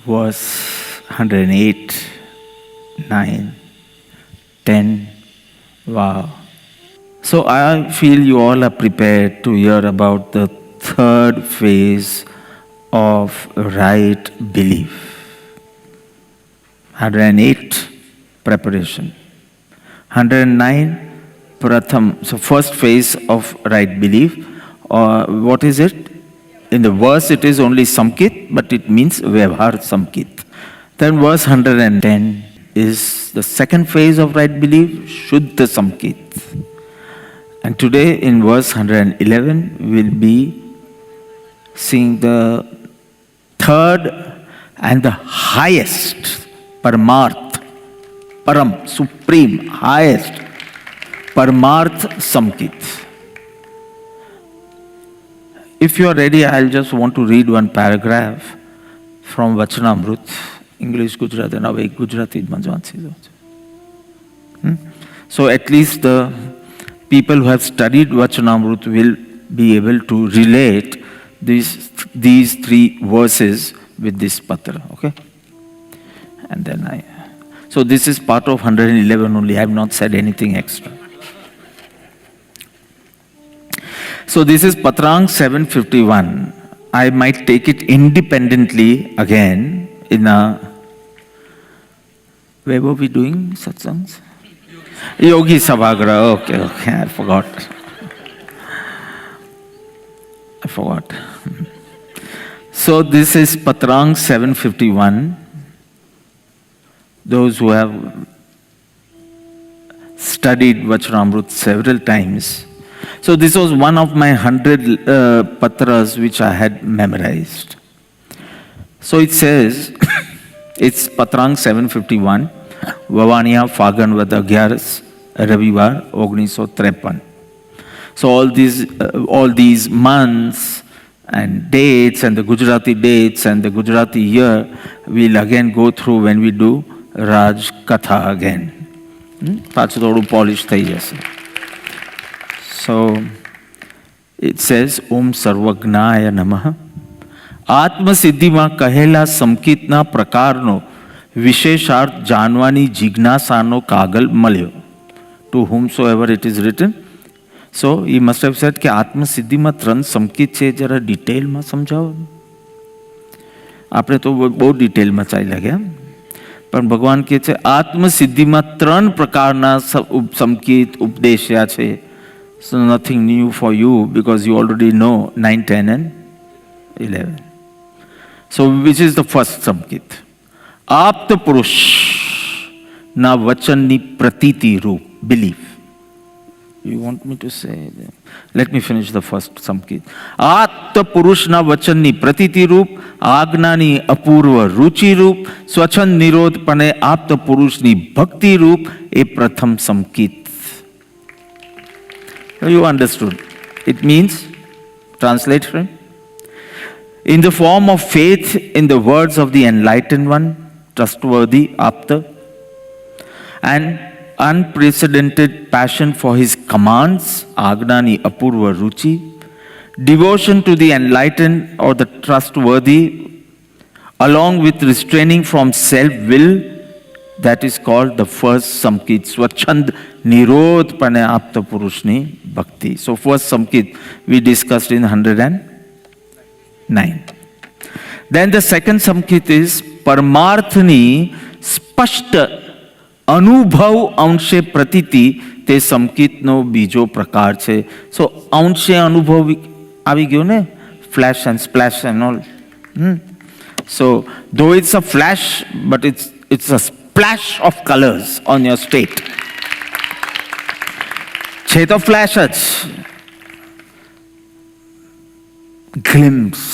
verse 108, 9, 10. Wow. So I feel you all are prepared to hear about the third phase of right belief. 108, preparation. 109, pratham. So first phase of right belief. What is it? In the verse it is only samkit, but it means vyavhar samkit. Then verse 110 is the second phase of right belief, shuddha samkit. And today in verse 111 we'll be seeing the third and the highest paramarth, param, supreme, highest paramarth samkit. If you are ready, I'll just want to read one paragraph from Vachanamrut, English, Gujarati, and now Gujarati. So at least the people who have studied Vachanamrut will be able to relate these three verses with this patra, okay? And then so this is part of 111 only, I have not said anything extra. So this is Patrang 751. I might take it independently again in a... Where were we doing satsangs? Yogi Sabhagra. Okay, I forgot. So this is Patrang 751. Those who have studied Vachanamrut several times. So this was one of my 100 patras which I had memorized. So it says, it's Patrang 751, Vavaniya Fagan Vad 11 Ravivar 1953. So all these months and dates and the Gujarati dates and the Gujarati year we'll again go through when we do Raj Katha again. Pachu thodu polish thai jase. So it says, Om Sarvagnaya Namaha. Atma Siddhima Kahela Samkitna Prakarno Vishesharth Janwani Jignasano Kagal Malyo. To whomsoever it is written. So he must have said कि आत्म सिद्धि में त्रण समकित છે जरा detail में समझाओ. आपने तो बहुत डिटेल में चाहिए ગયા. પણ ભગવાન કહે છે આત્મ સિદ્ધિમાં ત્રણ પ્રકારના સમકિત ઉપદેશ્યા છે. So nothing new for you because you already know 9, 10 and 11. So which is the first samkit? Apta Purush na vachanni pratiti roop, belief. You want me to say? Let me finish the first samkit. Apta Purush na vachanni pratiti roop, agnani apurva ruchi roop, swachand nirodh pane apta Purush ni bhakti roop, e pratham samkit. You understood. It means, translate for him, in the form of faith in the words of the enlightened one, trustworthy, apta, and unprecedented passion for his commands, agnani apurva ruchi, devotion to the enlightened or the trustworthy, along with restraining from self-will, that is called the first samkit. Swachand nirodh pane apta purushni bhakti. So first samkit we discussed in 109. Then the second samkit is parmarthni spashta અનુભવ અંશે પ્રતીતિ તે સંકિતનો બીજો પ્રકાર છે. સો અંશે અનુભવ આવી ગયો ને, flash and splash and all. So though it's a flash, but it's a splash of colors on your state. છે તો ફ્લેશ જ, glimpse.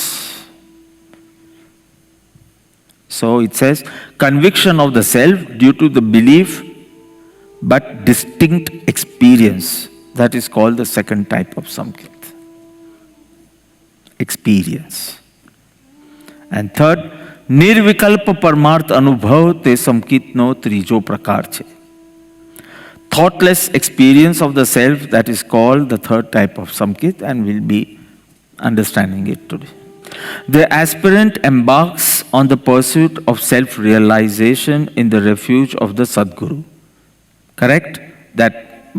So it says, conviction of the self due to the belief but distinct experience. That is called the second type of samkit. Experience. And third, nirvikalpa parmarth anubhav te samkit no trijo prakar che. Thoughtless experience of the self, that is called the third type of samkit, and we'll be understanding it today. The aspirant embarks on the pursuit of self-realization in the refuge of the Sadguru. Correct? That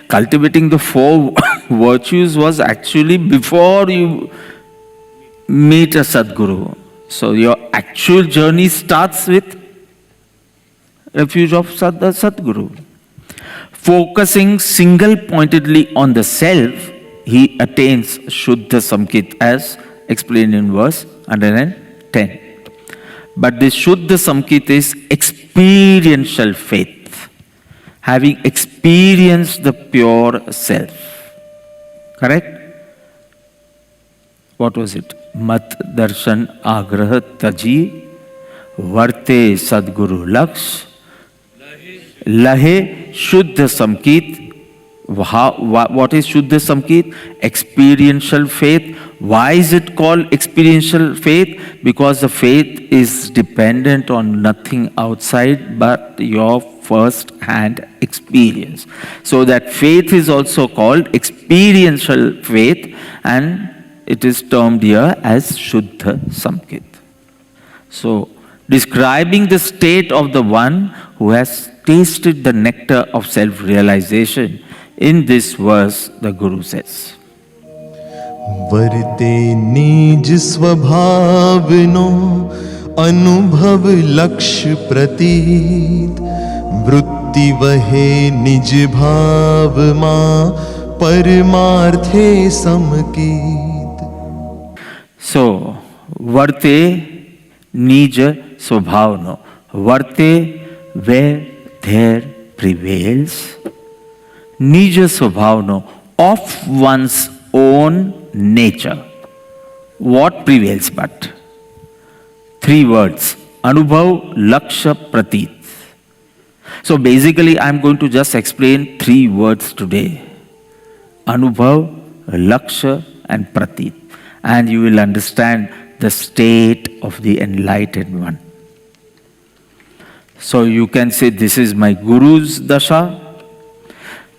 cultivating the four virtues was actually before you meet a Sadguru. So your actual journey starts with refuge of the Sadguru. Focusing single-pointedly on the self, he attains Shuddha Samkit as explained in verse 110. But this Shuddha Samkit is experiential faith, having experienced the pure self. Correct? What was it? Mat darshan agrah taji, varte sadguru laksh, lahe Shuddha Samkit. What is Shuddha Samkit? Experiential faith. Why is it called experiential faith? Because the faith is dependent on nothing outside but your first-hand experience. So that faith is also called experiential faith, and it is termed here as Shuddha Samkit. So, describing the state of the one who has tasted the nectar of self-realization, in this verse, the Guru says, वर्ते निज स्वभावनो अनुभव लक्ष्य प्रतीत वृत्ति वहे निज भाव मां परमार्थे समकीत. So, varte nija svabhavno. Varte, where there prevails. Nija svabhavno, of one's own nature. What prevails but? Three words. Anubhav, Laksha, Pratit. So basically I am going to just explain three words today. Anubhav, Laksha and Pratit. And you will understand the state of the enlightened one. So you can say this is my Guru's dasha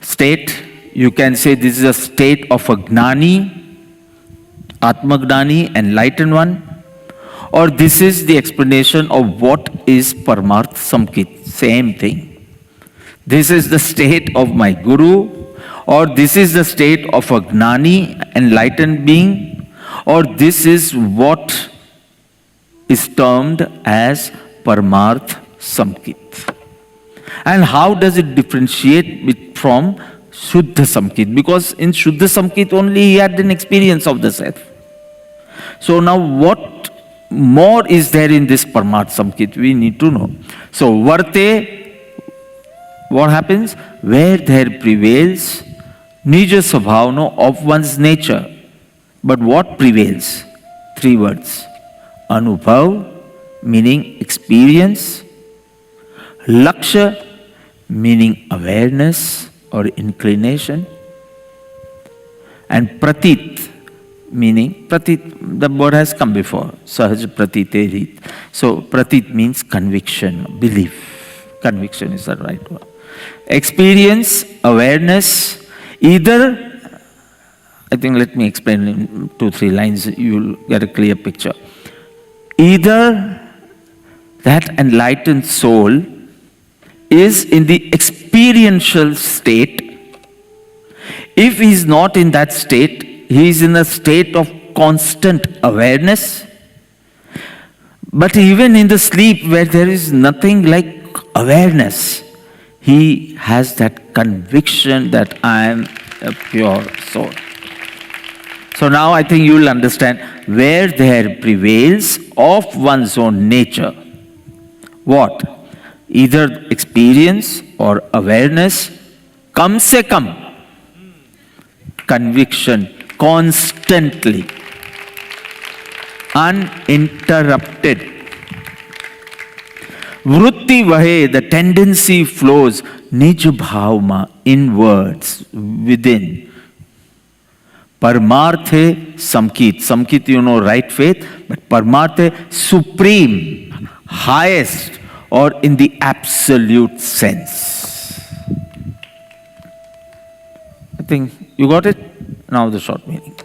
state. You can say this is a state of a Gnani, Atmagnani, enlightened one. Or this is the explanation of what is Paramarth Samkit. Same thing. This is the state of my Guru, or this is the state of a Gnani, enlightened being, or this is what is termed as Paramarth Samkit. And how does it differentiate it from Shuddha Samkit? Because in Shuddha Samkit only he had an experience of the self. So now what more is there in this Paramarth Samkit? We need to know. So Varte, what happens? Where there prevails Nija Svabhavno, of one's nature. But what prevails? Three words. Anubhav, meaning experience. Laksha, meaning awareness or inclination. And Pratit, meaning, Pratit, the word has come before. Sahaj Pratiterit. So Pratit means conviction, belief. Conviction is the right word. Experience, awareness, either, I think let me explain in 2-3 lines, you'll get a clear picture. Either that enlightened soul is in the experiential state. If he is not in that state, he is in a state of constant awareness. But even in the sleep where there is nothing like awareness, he has that conviction that I am a pure soul. So now I think you will understand where there prevails of one's own nature. What? Either experience or awareness, kam se kam, conviction, constantly, uninterrupted. Vritti vahe, the tendency flows, nij bhavma, inwards, within. Paramarthe Samkit. Samkit, you know, right faith, but Paramarthe, supreme, highest, or in the absolute sense. I think you got it? Now the short meaning.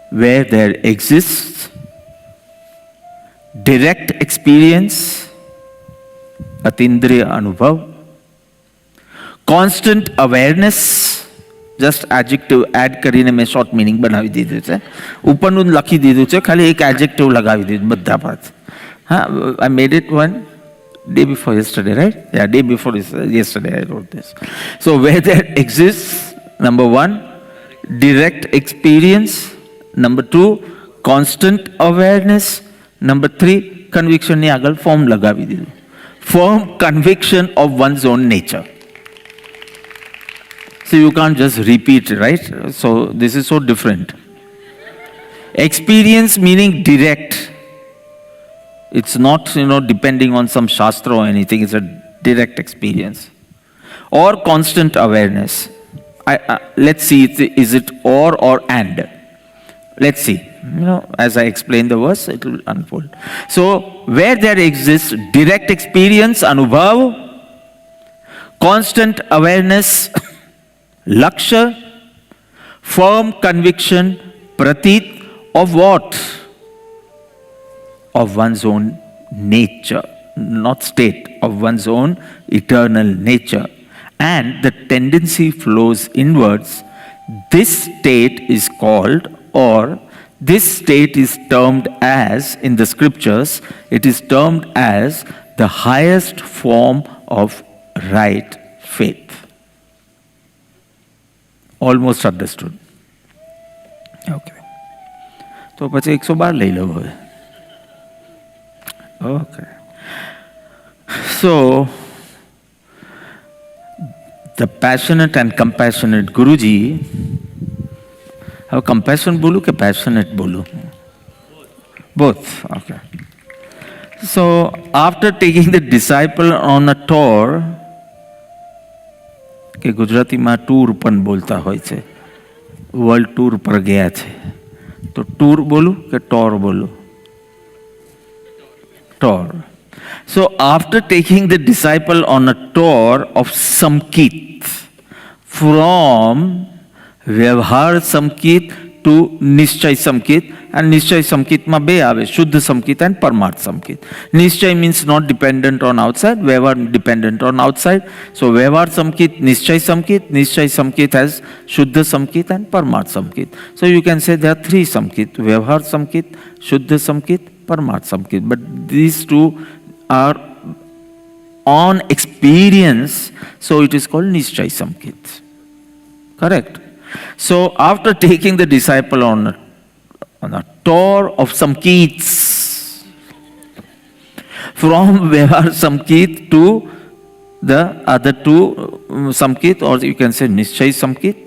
Where there exists direct experience, atindriya anubhav, constant awareness, just adjective add કરીને મેં short meaning બનાવી દીધું છે, ઉપરનું લખી દીધું છે, ખાલી એક adjective લગાવી દીધું બધા પાસ. હા, I made it one day before yesterday, right? Yeah, day before yesterday I wrote this. So where there exists, number one, direct experience, number two, constant awareness, number three, conviction ની આગળ form લગાવી દીધું. Firm conviction of one's own nature. So you can't just repeat, right? So this is so different. Experience meaning direct. It's not, depending on some shastra or anything. It's a direct experience. Or constant awareness. Let's see, is it or and? Let's see. As I explain the verse, it will unfold. So where there exists direct experience, anubhav, constant awareness, laksha, firm conviction, pratit, of what? Of one's own nature, not state, of one's own eternal nature. And the tendency flows inwards. This state is called, or this state is termed as, in the scriptures, it is termed as the highest form of right faith. Almost understood. Okay. તો પછી 112 લઈ લો હવે. Okay. So, the passionate and compassionate Guruji, હવે compassion બોલું કે passionate બોલું? Both. Okay. So, after taking the disciple on a tour, કે ગુજરાતીમાં ટૂર પણ બોલતા હોય છે, વર્લ્ડ ટૂર પર ગયા છે, તો ટૂર બોલું કે ટોર બોલું? ટોર. So after taking the disciple on a tour of Samkit, from Vyavhar Samkit to Nishchay Samkit, and Nishchay Samkit ma be ave, Shuddha Samkit and Paramarth Samkit. Nishchay means not dependent on outside, Vyavhar dependent on outside. So Vyavhar Samkit, Nishchay Samkit has Shuddha Samkit and Paramarth Samkit. So you can say there are three Samkit, Vyavhar Samkit, Shuddha Samkit, Paramarth Samkit. But these two are on experience, so it is called Nishchay Samkit. Correct? So after taking the disciple on a tour of Samkits, from Vyavhar Samkit to the other two Samkit, or you can say Nishchay Samkit.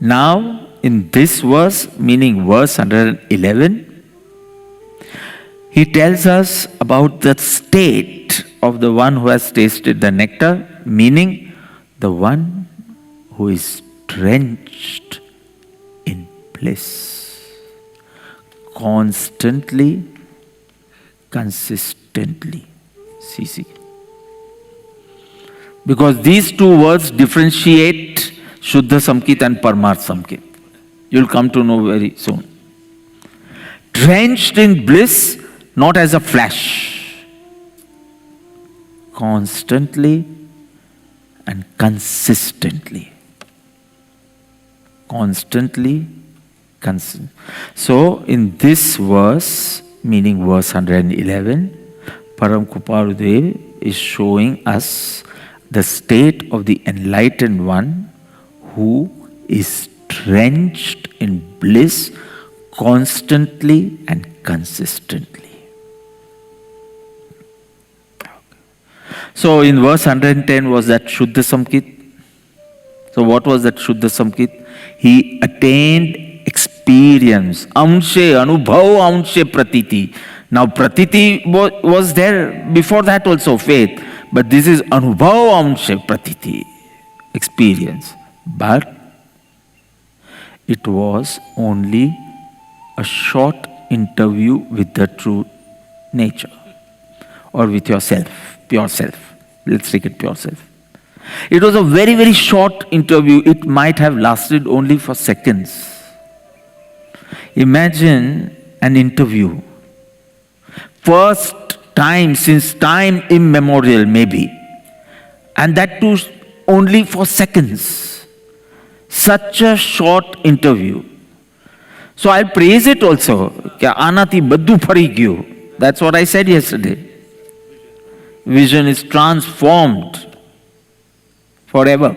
Now, in this verse, meaning verse 111, he tells us about the state of the one who has tasted the nectar, meaning the one who is drenched in bliss, constantly, consistently. See. Because these two words differentiate Shuddha Samkit and Paramarth Samkit. You'll come to know very soon. Drenched in bliss, not as a flash, constantly and consistently. Constantly, consistent. So, in this verse, meaning verse 111, Param Kuparudev is showing us the state of the enlightened one who is drenched in bliss constantly and consistently. So in verse 110 was that Shuddha Samkit. So what was that Shuddha Samkit? He attained experience. Amshe, Anubhav, Amshe, Pratiti. Now Pratiti was there before that also, faith. But this is Anubhav, Amshe, Pratiti. Experience. But it was only a short interview with the true nature. Or with yourself, pure self. Let's take it pure self. It was a very, very short interview. It might have lasted only for seconds. Imagine an interview first time since time immemorial, maybe. And that too only for seconds. Such a short interview. So I'll praise it also. Kya anati baddu phari gyu. That's what I said yesterday. Vision is transformed forever.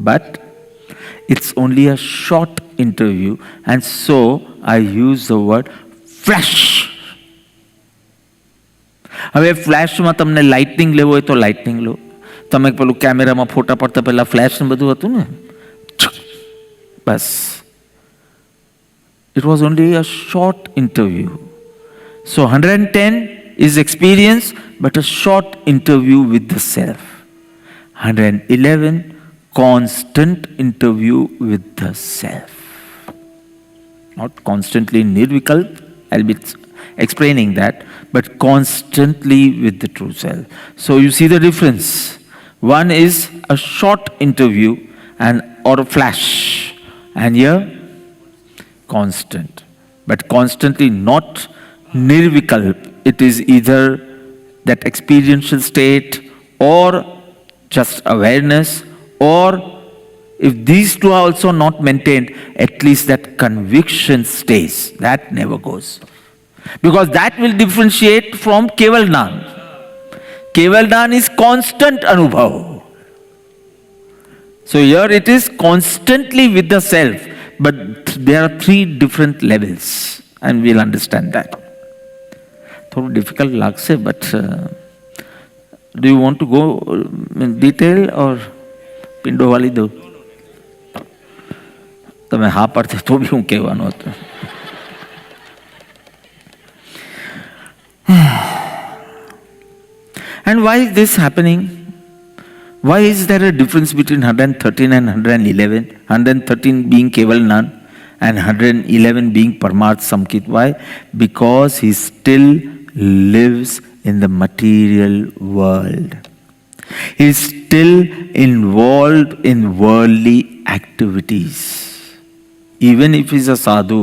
But it's only a short interview, and so I use the word flash. હવે ફ્લેશમાં તમને lightning લેવો હોય તો lightning લો. તમે પેલું કેમેરામાં ફોટા પડતા પહેલા ફ્લેશ ને બધું હતું ને, બસ. It was only a short interview. So 110 is experience, but a short interview with the self. 111, constant interview with the self. Not constantly nirvikalp, I'll be explaining that, but constantly with the true self. So you see the difference. One is a short interview or a flash, and here constant. But constantly not nirvikalp. It is either that experiential state or just awareness, or if these two are also not maintained, at least that conviction stays. That never goes. Because that will differentiate from Keval Gnan. Keval Gnan is constant Anubhav. So here it is constantly with the self, but there are three different levels, and we'll understand that. Though difficult lagse, but do you want to go in detail or pindo wali do? તમે હા પડતે તો બી હું કહેવાનો હતો. And why is this happening? Why is there a difference between 113 and 111? 113 being Keval Gnan and 111 being Paramarth Samkit. Why? Because he still lives in the material world. He is still involved in worldly activities. Even if he is a sadhu,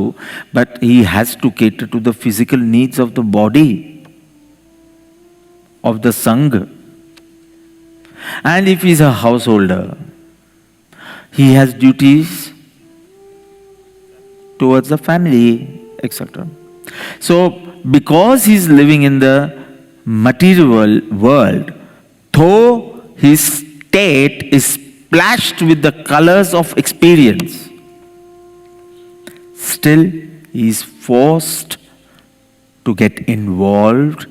but he has to cater to the physical needs of the body, of the Sangha. And if he is a householder, he has duties towards the family, etc. So, because he is living in the material world, though his state is splashed with the colors of experience, still he is forced to get involved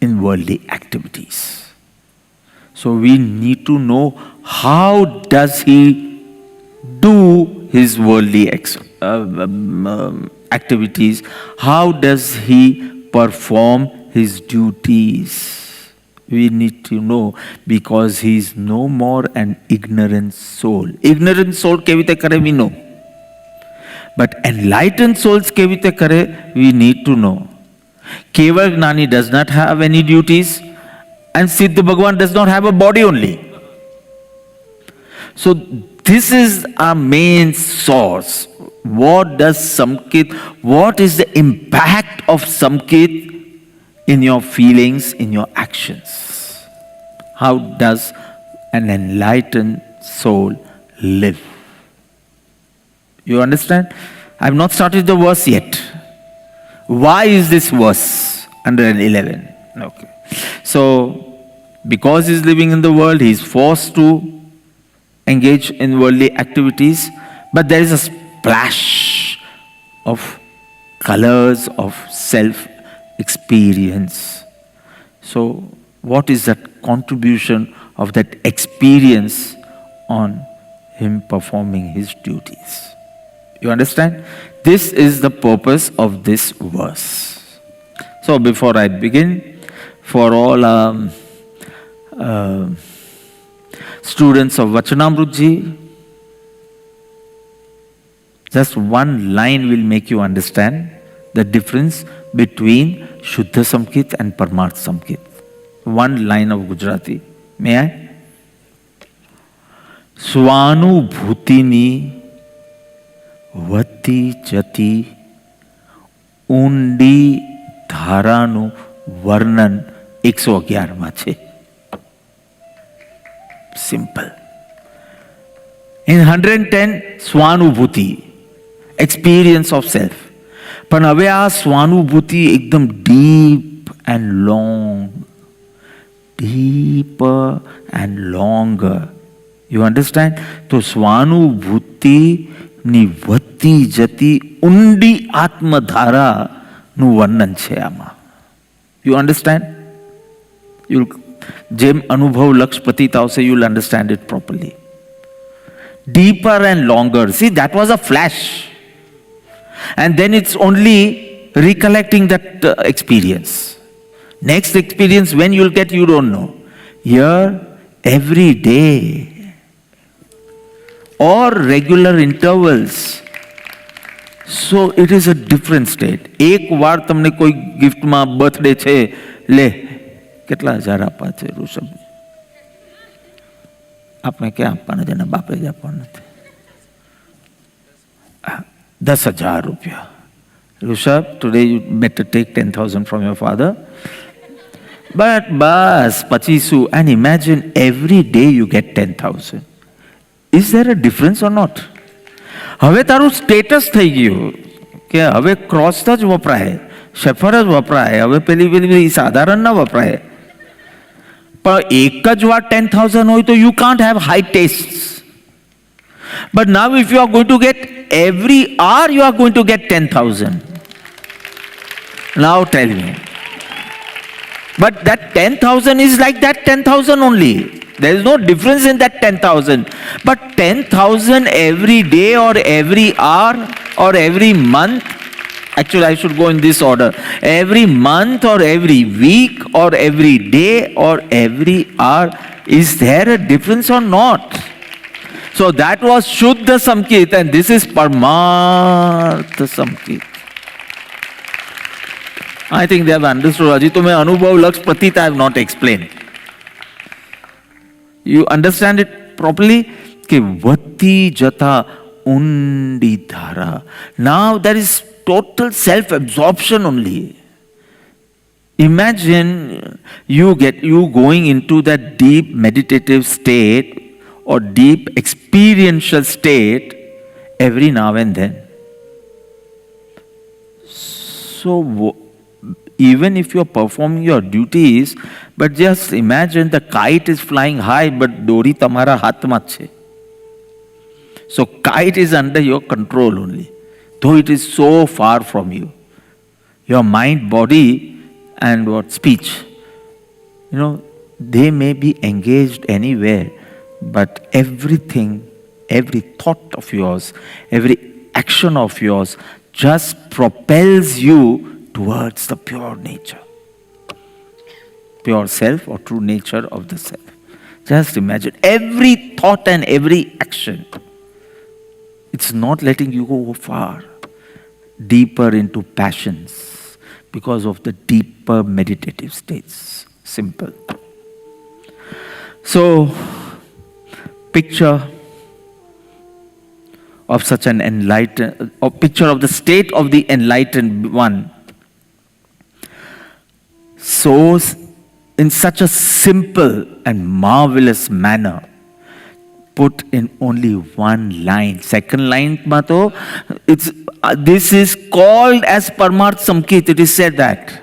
in worldly activities. So we need to know how does he do his worldly activities, how does he perform his duties. We need to know, because he is no more an ignorant soul. Ignorant soul kevite kare we know, but enlightened souls kevite kare we need to know. Keval Gnani does not have any duties, and Siddha Bhagavan does not have a body only. So this is our main source. What does Samkit, what is the impact of Samkit in your feelings, in your actions? How does an enlightened soul live? You understand? I have not started the verse yet. Why is this verse 111? Okay. So, because he is living in the world, he is forced to engage in worldly activities, but there is a splash of colors of self-experience. So, what is that contribution of that experience on him performing his duties? You understand? This is the purpose of this verse. So, before I begin, for all students of Vachanamrutji, just one line will make you understand the difference between Shuddha Samkit and Paramarth Samkit. One line of Gujarati. May I? Swanubhutini vati jati ઊંડી ધારાનું વર્ણન 111માં છે. Simple. In 110 સ્વાનુભૂતિ, experience of self. પણ હવે આ સ્વાનુભૂતિ એકદમ deep and long, deeper and longer. You understand? તો સ્વાનુભૂતિની વધતી જતી ઊંડી આત્મધારાનું વર્ણન છે આમાં. You understand? જેમ અનુભવ લક્ષ પ્રતીત આવશે, you will understand it properly. Deeper and longer. See, that was a flash. And then it's only recollecting that experience. Next experience, when you'll get, you don't know. Here, every day, or regular intervals. So it is a different state. એક વાર તમને કોઈ ગિફ્ટમાં birthday છે, લે કેટલા હજાર આપવા છે ઋષભ? આપણે ક્યાં આપવાના છે? એના બાપે જ આપવાના નથી. 10,000 રૂપિયા. Rishabh, today you better take 10,000 from your father. But bas, pachisu, and imagine every day you get 10,000. Is there a difference or not? હવે તારું સ્ટેટસ થઈ ગયું કે હવે ક્રોસ જ વપરાય, શેફર જ વપરાય, હવે પેલી સાધારણ ના વપરાય. પણ એક જ વાર 10,000 હોય તો you can't have high tastes. But now if you are going to get every hour, you are going to get 10,000. Now tell me. But that 10,000 is like that 10,000 only. There is no difference in that 10,000. But 10,000 every day or every hour or every month, actually I should go in this order. Every month or every week or every day or every hour, is there a difference or not? So that was Shuddha Samkit and this is Paramartha Samkit. I think they have understood. Ajit, to mein anubhav laksh pratit I have not explained. You understand it properly? Ke vati jata undi dhara. Now there is total self-absorption only. Imagine you going into that deep meditative state or deep experiential state every now and then. So even if you are performing your duties, but just imagine the kite is flying high, but dori tamara hathma chhe. So kite is under your control only, though it is so far from you. Your mind, body, and what speech, they may be engaged anywhere, but everything, every thought of yours, every action of yours just propels you towards the pure nature, pure self or true nature of the self. Just imagine every thought and every action. It's not letting you go far, deeper into passions because of the deeper meditative states. Simple. So, picture of such an enlightened, or picture of the state of the enlightened one. So, in such a simple and marvelous manner, put in only one line. Second line, mato, this is called as Paramartha Samkit. It is said that.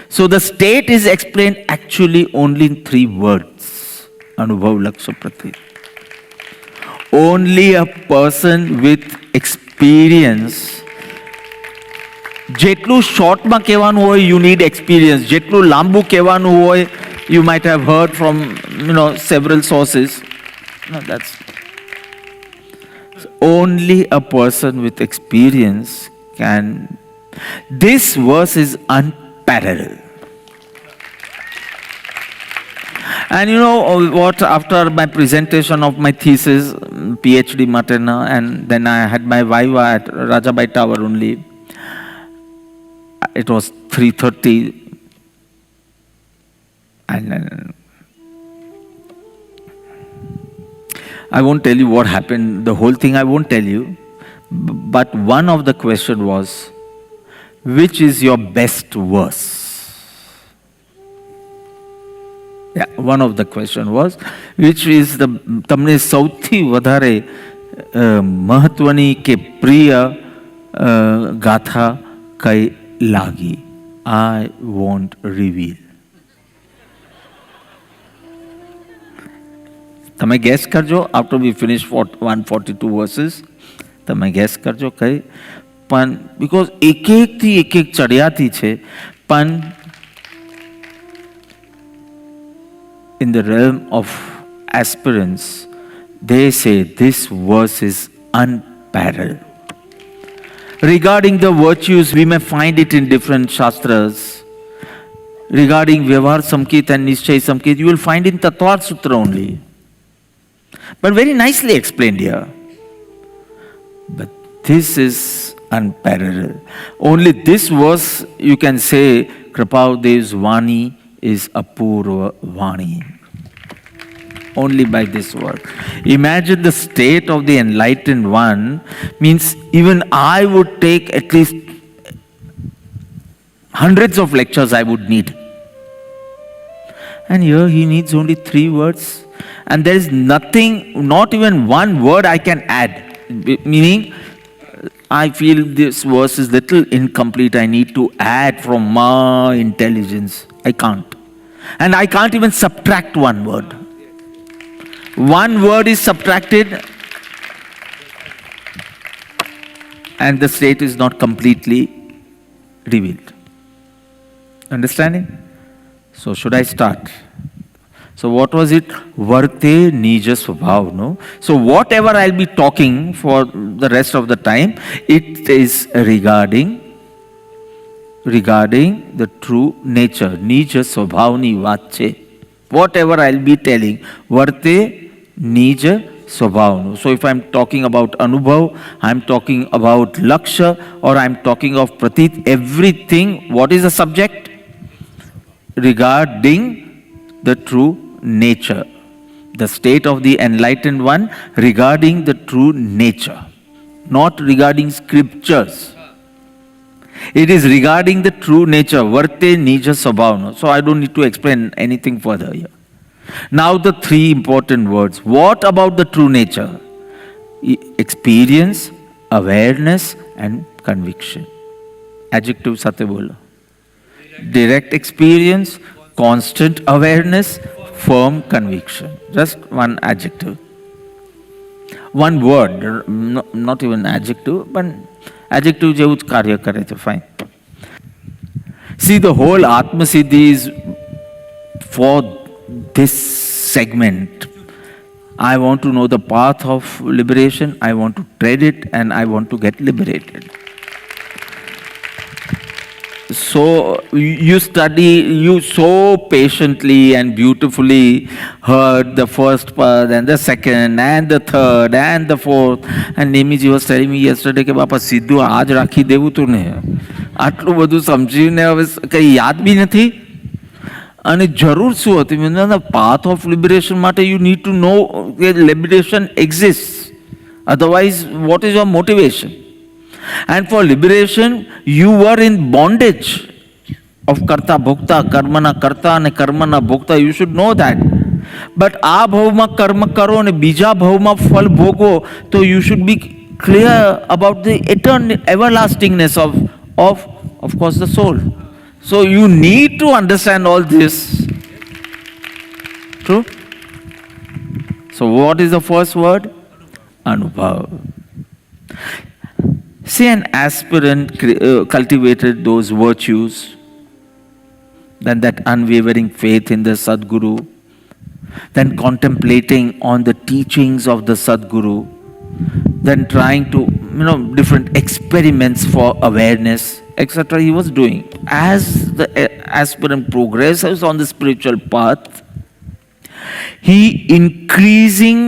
So the state is explained actually only in 3 words. Anubhav laksha pratit. Only a person with experience. જેટલું શોર્ટમાં કહેવાનું હોય, you need experience. જેટલું લાંબુ કહેવાનું હોય, you might have heard from several sources. No, that's only a person with experience can. This verse is unparalleled. And you know what? After my presentation of my thesis, PhD Matena, and then I had my viva at Rajabai Tower only. It was 3:30, and I won't tell you what happened. The whole thing I won't tell you. But one of the question was, which is your best verse? Yeah, one of the question was, which is the તમને સૌથી વધારે મહત્વની કે પ્રિય ગાથા કઈ લાગી? I won't reveal. તમે ગેસ કરજો after we finish 142 verses. તમે ગેસ કરજો કઈ, પણ because એક એક ચડિયાતી છે, પણ in the realm of aspirants, they say this verse is unparalleled. Regarding the virtues, we may find it in different shastras. Regarding Vyavahar Samkit and Nishchay Samkit, you will find in Tatvar Sutra only. But very nicely explained here. But this is unparalleled. Only this verse, you can say, Kripavadev's Vani is Apurva Vani. Only by this word. Imagine the state of the enlightened one, means even I would take at least hundreds of lectures I would need. And here he needs only 3 words. And there is nothing, not even one word I can add. Meaning, I feel this verse is little incomplete. I need to add from my intelligence. I can't. And I can't even subtract one word. One word is subtracted and the state is not completely revealed. Understanding? So should I start? So what was it? Varte nija svabhav, no? So whatever I'll be talking for the rest of the time, it is regarding the true nature. Nija svabhavni vache. Whatever I'll be telling, varte nija svabhavnu. So if I'm talking about anubhav, I'm talking about laksha, or I'm talking of pratit, everything, what is the subject? Regarding the true nature. The state of the enlightened one regarding the true nature. Not regarding scriptures. It is regarding the true nature. Varte nija svabhavnu. So I don't need to explain anything further here. Now the 3 important words. What about the true nature? Experience, awareness and conviction. Adjective Satya bolo. Direct experience, constant awareness, firm conviction. Just one adjective. One word, not even adjective, but adjective જેવું જ કાર્ય કરે છે. Fine. See, the whole Atma Siddhi is for this segment. I want to know the path of liberation, I want to tread it, and I want to get liberated. So you study, you so patiently and beautifully heard the first part and the second and the third and the fourth. And Nemiji was telling me yesterday કે બાપા સીધું આજ રાખી દેવું તું ને, આટલું બધું સમજીને હવે કંઈ યાદ બી નથી. અને જરૂર શું હતી? The path of liberation માટે you need to know that liberation exists. Otherwise, what is your motivation? And for liberation, you were in bondage of karta bhokta, karmana karta and karmana bhokta. You should know that. But આ ભાવમાં કર્મ કરો અને બીજા ભાવમાં ફળ ભોગવો, તો you should be clear about the eternal everlastingness of course the soul. So you need to understand all this. True? So what is the first word? Anubhav. See, an aspirant cultivated those virtues, then that unwavering faith in the Sadguru, then contemplating on the teachings of the Sadguru, then trying to, different experiments for awareness, etc. he was doing. As the aspirant progresses on the spiritual path, he increasing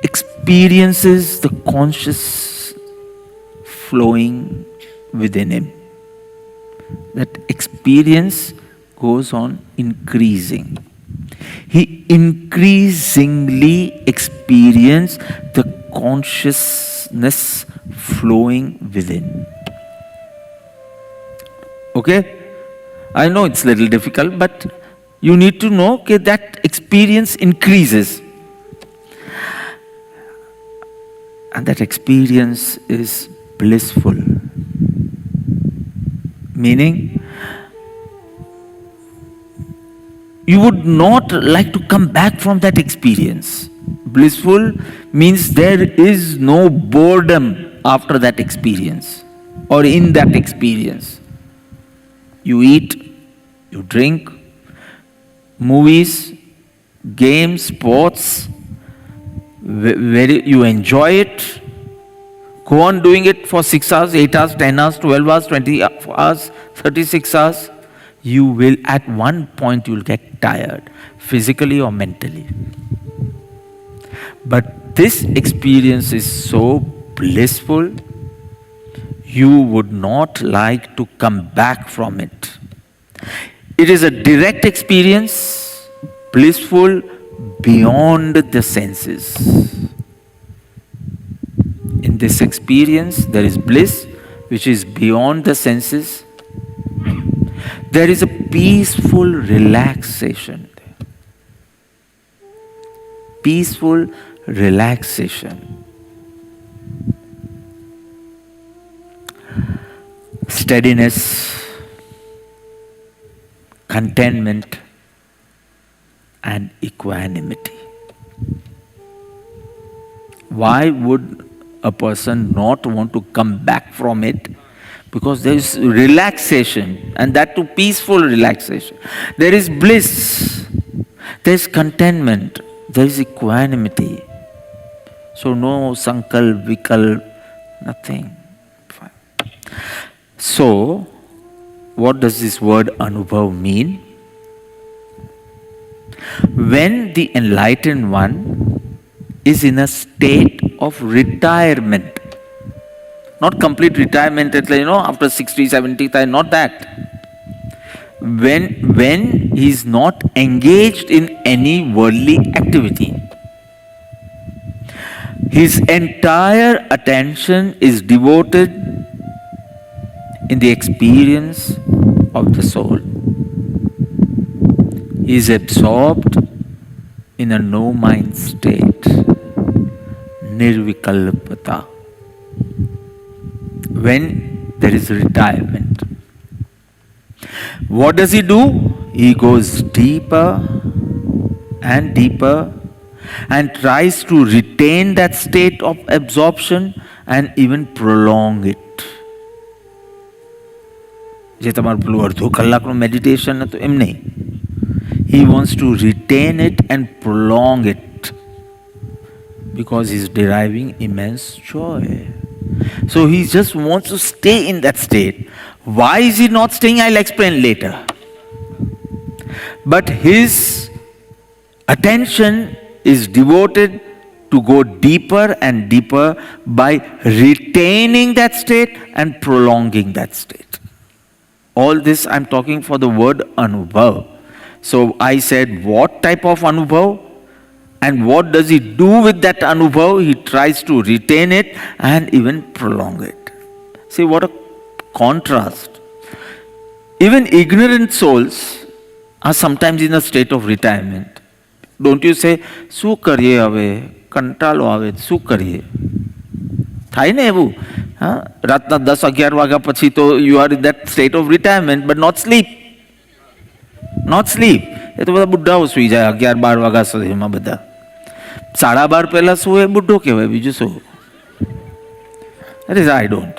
experiences the conscious flowing within him. That experience goes on increasing. He increasingly experienced the consciousness flowing within. Okay? I know it's a little difficult, but you need to know that experience increases. And that experience is blissful. Meaning, you would not like to come back from that experience. Blissful means there is no boredom after that experience or in that experience. You eat, you drink, movies, games, sports, you enjoy it. Go on doing it for 6 hours, 8 hours, 10 hours, 12 hours, 20 hours, 36 hours. You will, at one point, you'll get tired, physically or mentally. But this experience is so blissful, you would not like to come back from it. It is a direct experience, blissful beyond the senses. In this experience, there is bliss which is beyond the senses. There is a peaceful relaxation. Peaceful relaxation. Steadiness, contentment, and equanimity. Why would a person not want to come back from it? Because there is relaxation, and that too peaceful relaxation. There is bliss, there is contentment, there is equanimity. So no sankalp, vikalp, nothing. So, what does this word anubhav mean? When the enlightened one is in a state of retirement, not complete retirement, after 60, 70, not that. When he is not engaged in any worldly activity, his entire attention is devoted in the experience of the soul. He is absorbed in a no-mind state, nirvikalpata. When there is retirement, what does he do? He goes deeper and deeper and tries to retain that state of absorption and even prolong it. જે તમારું પેલું અડધો કલાકનું meditation હતું એમ નહીં. He wants to retain it and prolong it because he's deriving immense joy. So he just wants to stay in that state. Why is he not staying? I'll explain later. But his attention is devoted to go deeper and deeper by retaining that state and prolonging that state. All this I'm talking for the word anubhav. So I said, what type of anubhav? And what does he do with that anubhav? He tries to retain it and even prolong it. See what a contrast. Even ignorant souls are sometimes in a state of retirement. Don't you say, શું કરીએ હવે કંટાળો આવે શું કરીએ? થાય ને એવું? રાતના 10-11 વાગ્યા પછી તો you are in that state of retirement, but not sleep. Not sleep. એ તો બધા બુઢાઓ સુઈ જાય 11-12 વાગ્યા સુધીમાં બધા. 12:30 પહેલા શું એ બુઢો કહેવાય, બીજું શું? That is, I don't.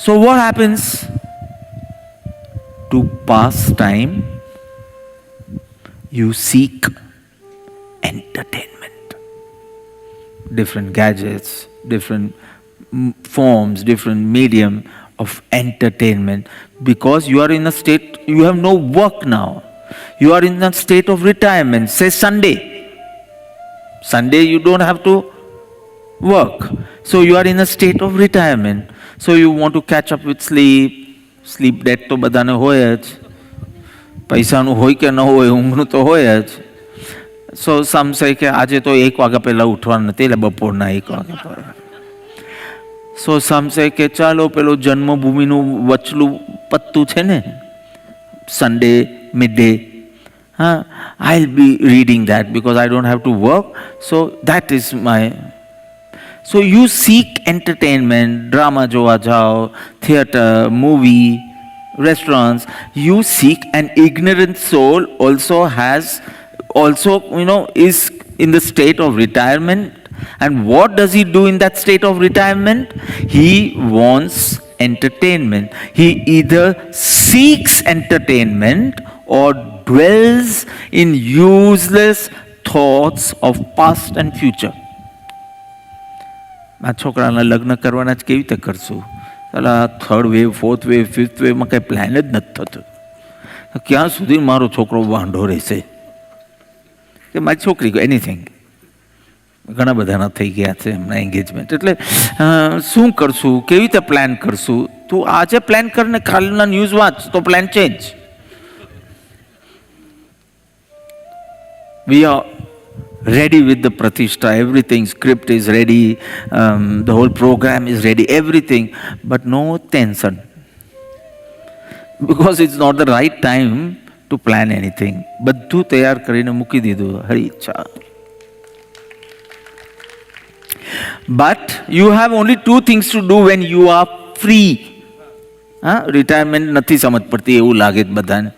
So what happens? To pass time, you seek entertainment. Different gadgets, different forms, different medium of entertainment. Because you are in a state, you have no work now. You are in a state of retirement. Say Sunday. Sunday you don't have to work. So you are in a state of retirement. So you want to catch up with sleep. Sleep debt to badane hoya જ. પૈસાનું હોય કે ન હોય, ઊંઘનું તો હોય જ. So some say કે આજે તો 1 વાગ્યા પહેલા ઉઠવાનું નથી એટલે બપોરના 1 વાગ્યા પર. સો સમ સે કે ચાલો પેલો જન્મભૂમિનું વચલું પત્તું છે ને, Sunday midday, I'll be reading that because I don't have to work, so that is my. So you seek entertainment, drama jowa jao, theater, movie, restaurants. You seek. An ignorant soul also is in the state of retirement. And what does he do in that state of retirement? He wants entertainment. He either seeks entertainment or dwells in useless thoughts of past and future. આ છોકરાના લગ્ન કરવાના જ કેવી રીતે કરશું? પેલા third wave, fourth wave, fifth વેવમાં કંઈ પ્લાન જ નથી થતો. ક્યાં સુધી મારો છોકરો વાંઢો રહેશે કે મારી છોકરી એનીથિંગ. ઘણા બધાના થઈ ગયા છે એમના એન્ગેજમેન્ટ. એટલે શું કરશું, કેવી રીતે પ્લાન કરશું? તું આજે પ્લાન કરીને કાલના ન્યૂઝ વાંચ તો plan change. We are ready with the Pratishtha, everything, script is ready, the whole program is ready, everything, but no tension. Because it's not the right time to plan anything. બધું તૈયાર કરીને મૂકી દીધું, હરી ઈચ્છા. But you have only two things to do when you are free. Retirement નથી સમજ પડતી એવું લાગે બધાને.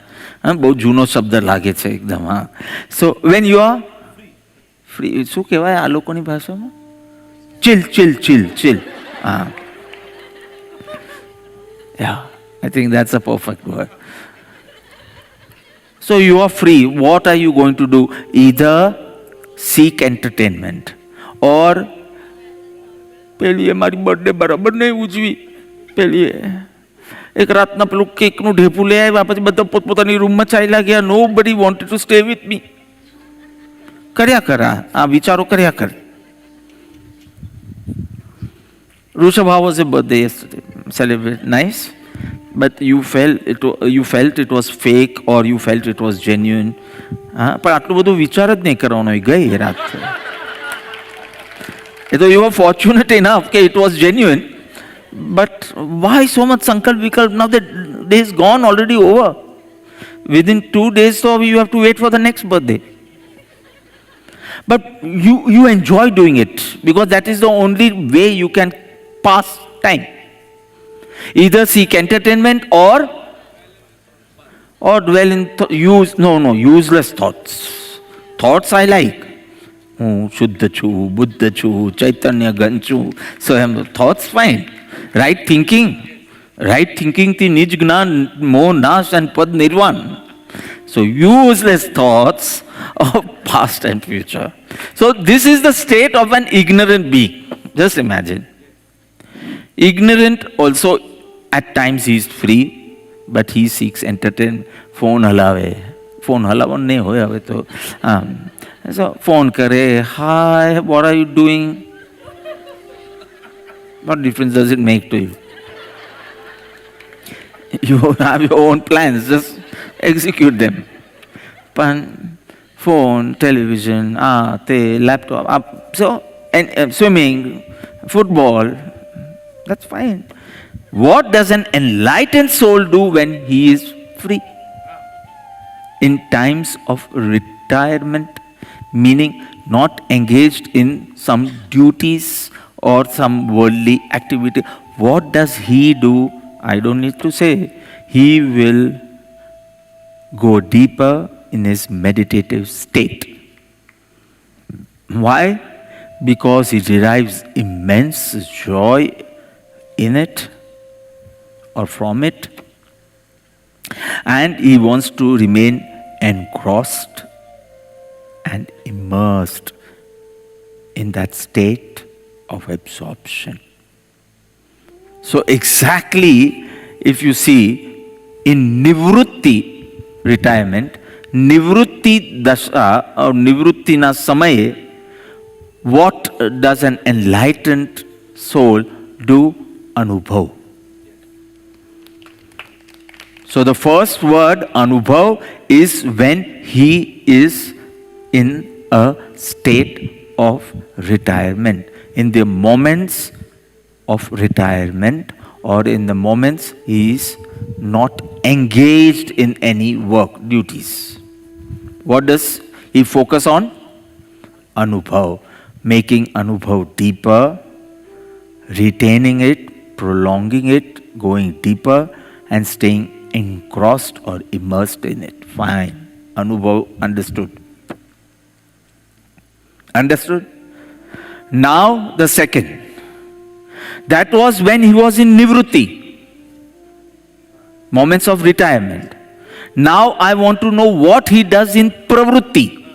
બહુ જૂનો શબ્દ લાગે છે એકદમ. So when you are free, શું કહેવાય આ લોકોની ભાષામાં? Chill chill chill chill. Yeah, I think that's a perfect word. So you are free. What are you going to do? Either seek entertainment or પેલીએ મારી બર્થડે બરાબર નહીં ઉજવી, પેલીએ એક રાતના પેલું કેકનું ઢેપું લઈ આવ્યા, પછી બધા પોતપોતાની રૂમમાં ચાલ્યા ગયા. નો બડી wanted to stay with me. કર્યા કરા આ વિચારો કર્યા કર. Rushabh, how was your birthday yesterday? Celebrate nice, but you felt it was fake or you felt it was genuine. પણ આટલું બધું વિચાર જ નહીં કરવાનો. ગઈ રાત એ તો you were fortunate enough that it was genuine. But why so much sankalp vikalp? Now the day is gone, already over. Within 2 days, so you have to wait for the next birthday. But you enjoy doing it because that is the only way you can pass time. Either seek entertainment or dwell in useless thoughts. Thoughts I like. હું શુદ્ધ છું, બુદ્ધ છું, ચૈતન્ય ઘન છું, so thoughts fine. Right thinking થી નિજ જ્ઞાન, મોહ નાશ and પદ નિર્વાણ. So useless thoughts of past and future. So this is the state of an ignorant being. Just imagine. Ignorant also at times he is free, but he seeks entertainment. Phone હલાવે, phone હલાવવાનો નહીં હોય હવે તો. So phone કરે, hi, what are you doing? What difference does it make to you? You have your own plans, just execute them. Pan, phone, television, laptop, so and swimming, football, that's fine. What does an enlightened soul do when he is free? In times of retirement, meaning not engaged in some duties or some worldly activity, what does he do? I don't need to say. He will go deeper in his meditative state. Why? Because he derives immense joy in it or from it, and he wants to remain engrossed and immersed in that state of absorption. So exactly, if you see in nivrutti, retirement, nivrutti dasha or nivrutti na samaye, what does an enlightened soul do? Anubhav. So the first word, anubhav, is when he is in a state of retirement. In the moments of retirement, or in the moments he is not engaged in any work duties. What does he focus on? Anubhav. Making Anubhav deeper, retaining it, prolonging it, going deeper, and staying engrossed or immersed in it. Fine. Anubhav understood. Understood? Now the second. That was when he was in Nivrutti, moments of retirement. Now I want to know what he does in Pravrutti,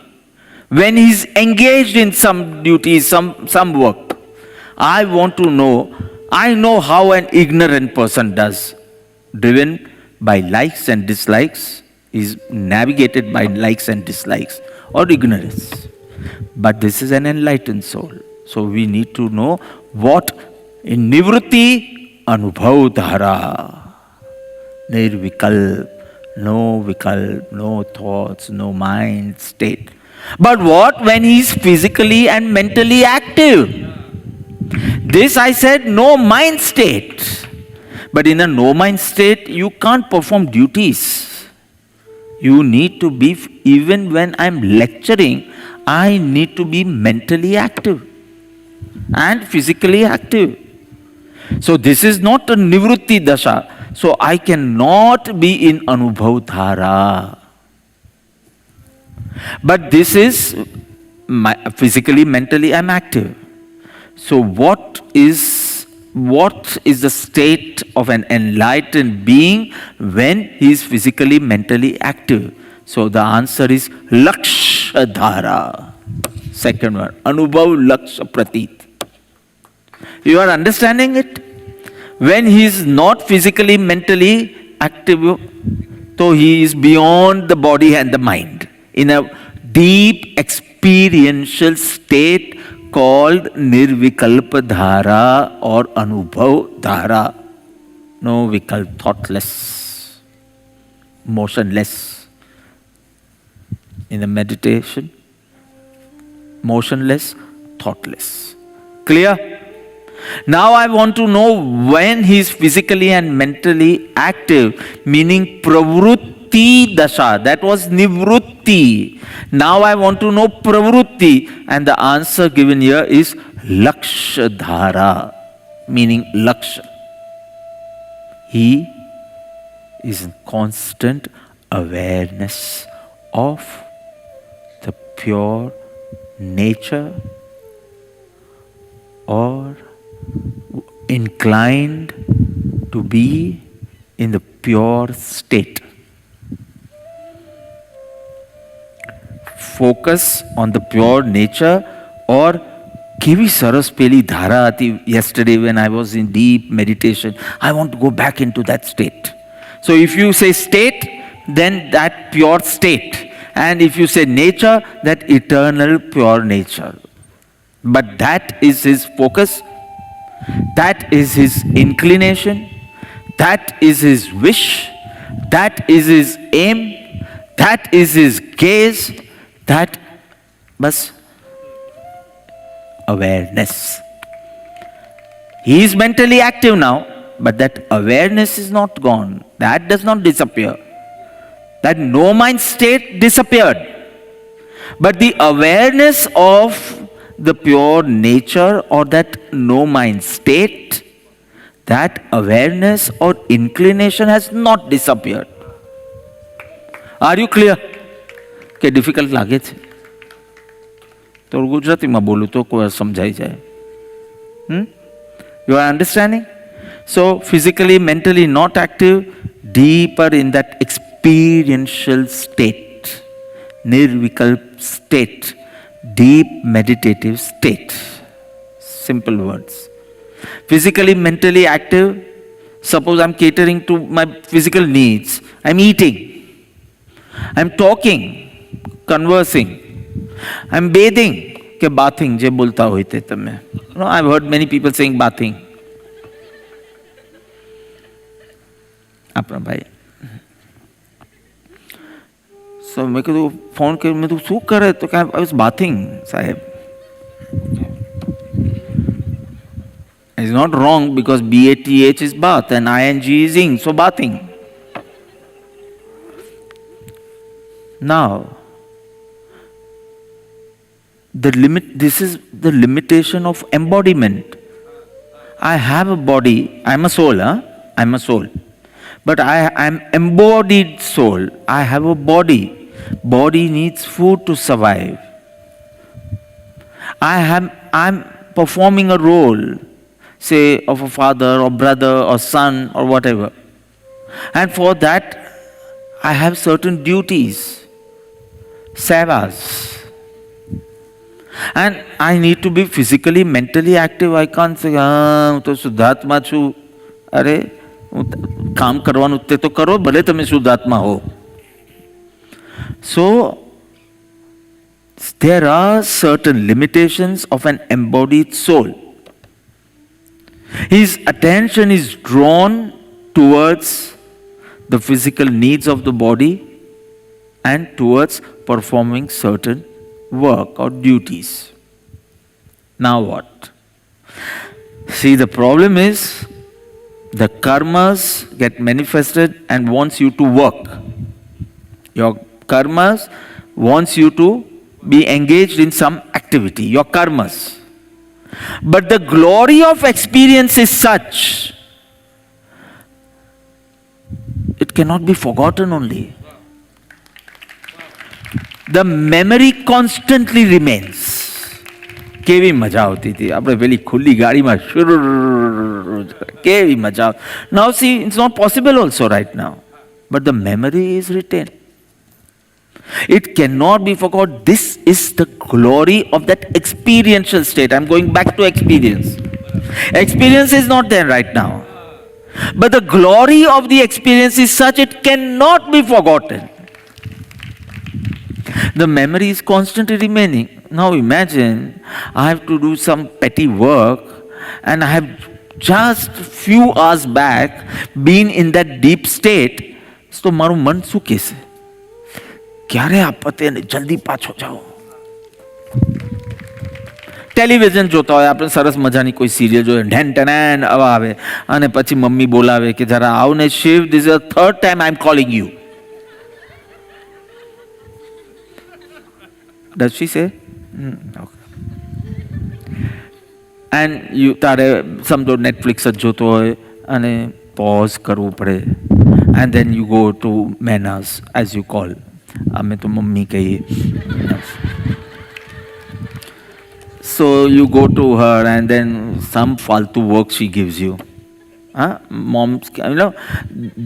when he's engaged in some duties, some work. I want to know, I know how an ignorant person does, driven by likes and dislikes, is navigated by likes and dislikes or ignorance. But this is an enlightened soul. So we need to know what in Nivrutti, Anubhav Dhara, Nirvikalp, no thoughts, no mind state. But what when he is physically and mentally active? This I said, no mind state. But in a no mind state, you can't perform duties. You need to be, even when I'm lecturing, I need to be mentally active and physically active. So this is not a Nivrutti Dasha. So I cannot be in Anubhav Dhara. But this is physically, mentally I'm active. So what is the state of an enlightened being when he is physically, mentally active? So the answer is Laksha Dhara. Second one, Anubhav Laksha Pratit. You are understanding it? When he is not physically, mentally active, so he is beyond the body and the mind, in a deep experiential state called Nirvikalpa Dhara or Anubhav Dhara. No vikalp, thoughtless, motionless. In the meditation, motionless, thoughtless. Clear? Now I want to know when he is physically and mentally active, meaning Pravrutti Dasha. That was Nivrutti. Now I want to know Pravrutti, and the answer given here is Laksha Dhara, meaning Laksha. He is in constant awareness of the pure nature, or inclined to be in the pure state. Focus on the pure nature, or kevi saras peli dhara ati yesterday when I was in deep meditation. I want to go back into that state. So if you say state, then that pure state. And if you say nature, that eternal pure nature. But that is his focus. That is his inclination. That is his wish. That is his aim. That is his gaze. That was awareness. He is mentally active now, but that awareness is not gone. That does not disappear. That no mind state disappeared. But the awareness of the pure nature or that no mind state, that awareness or inclination has not disappeared. Are you clear? કે difficult લાગે છે? તો ગુજરાતીમાં બોલું તો કોઈ સમજાઈ જાય. You are understanding? So physically, mentally not active, deeper in that experiential state, nirvikalp state, deep meditative state. Simple words. Physically, mentally active. Suppose I'm catering to my physical needs. I'm eating. I'm talking, conversing. I'm bathing. કે bathing જે બોલતા હોય તે તમે. No, I've heard many people saying bathing. આપણા ભાઈ. So મેં કીધું ફોન કર્યો, મેં કીધું શું કરે? તો I was bathing, સાહેબ. I It's not wrong because BATH is bath and ING is ing, so bathing. Now, this is the limitation of embodiment. I have a body, I'm a soul, I'm a soul. But I'm embodied soul. I have a body. Body needs food to survive. I'm performing a role, say of a father or brother or son or whatever. And for that, I have certain duties, sevas. And I need to be physically, mentally active. I can't say, હું તો શુદ્ધાત્મા છું. અરે, કામ કરવાનું તે તો કરો, ભલે તમે શુદ્ધાત્મા હો. So, there are certain limitations of an embodied soul. His attention is drawn towards the physical needs of the body and towards performing certain work or duties. Now what? See, the problem is the karmas get manifested and wants you to work. Your karmas wants you to be engaged in some activity, your karmas. But the glory of experience is such, it cannot be forgotten only. The memory constantly remains. કેવી મજા આવતી હતી આપણે પેલી ખુલ્લી ગાડીમાં કેવી મજા. Now see, it's not possible also right now, but the memory is retained. It cannot be forgotten. This is the glory of that experiential state. I'm going back to experience. Experience is not there right now, but the glory of the experience is such it cannot be forgotten. The memory is constantly remaining. Now imagine I have to do some petty work and I have just few hours back been in that deep state. So મારું મન શું કહેશે? ક્યારે આ પતે ને જલ્દી પાછો જાઓ. ટેલિવિઝન જોતા હોય આપણે, સરસ મજાની કોઈ સિરિયલ જોઈએ, ઢેન ટેન આવા આવે અને પછી મમ્મી બોલાવે કે જરા આવ ને Shiv, this is the third time I am calling you. Does she say? Okay. And you તારે સમજો નેટફ્લિક્સ જ જોતો હોય અને પોઝ કરવું પડે. And then you go to manners, as you call. અમે તો મમ્મી કહીએ. So you go to her and then some faltu work she gives you. Moms,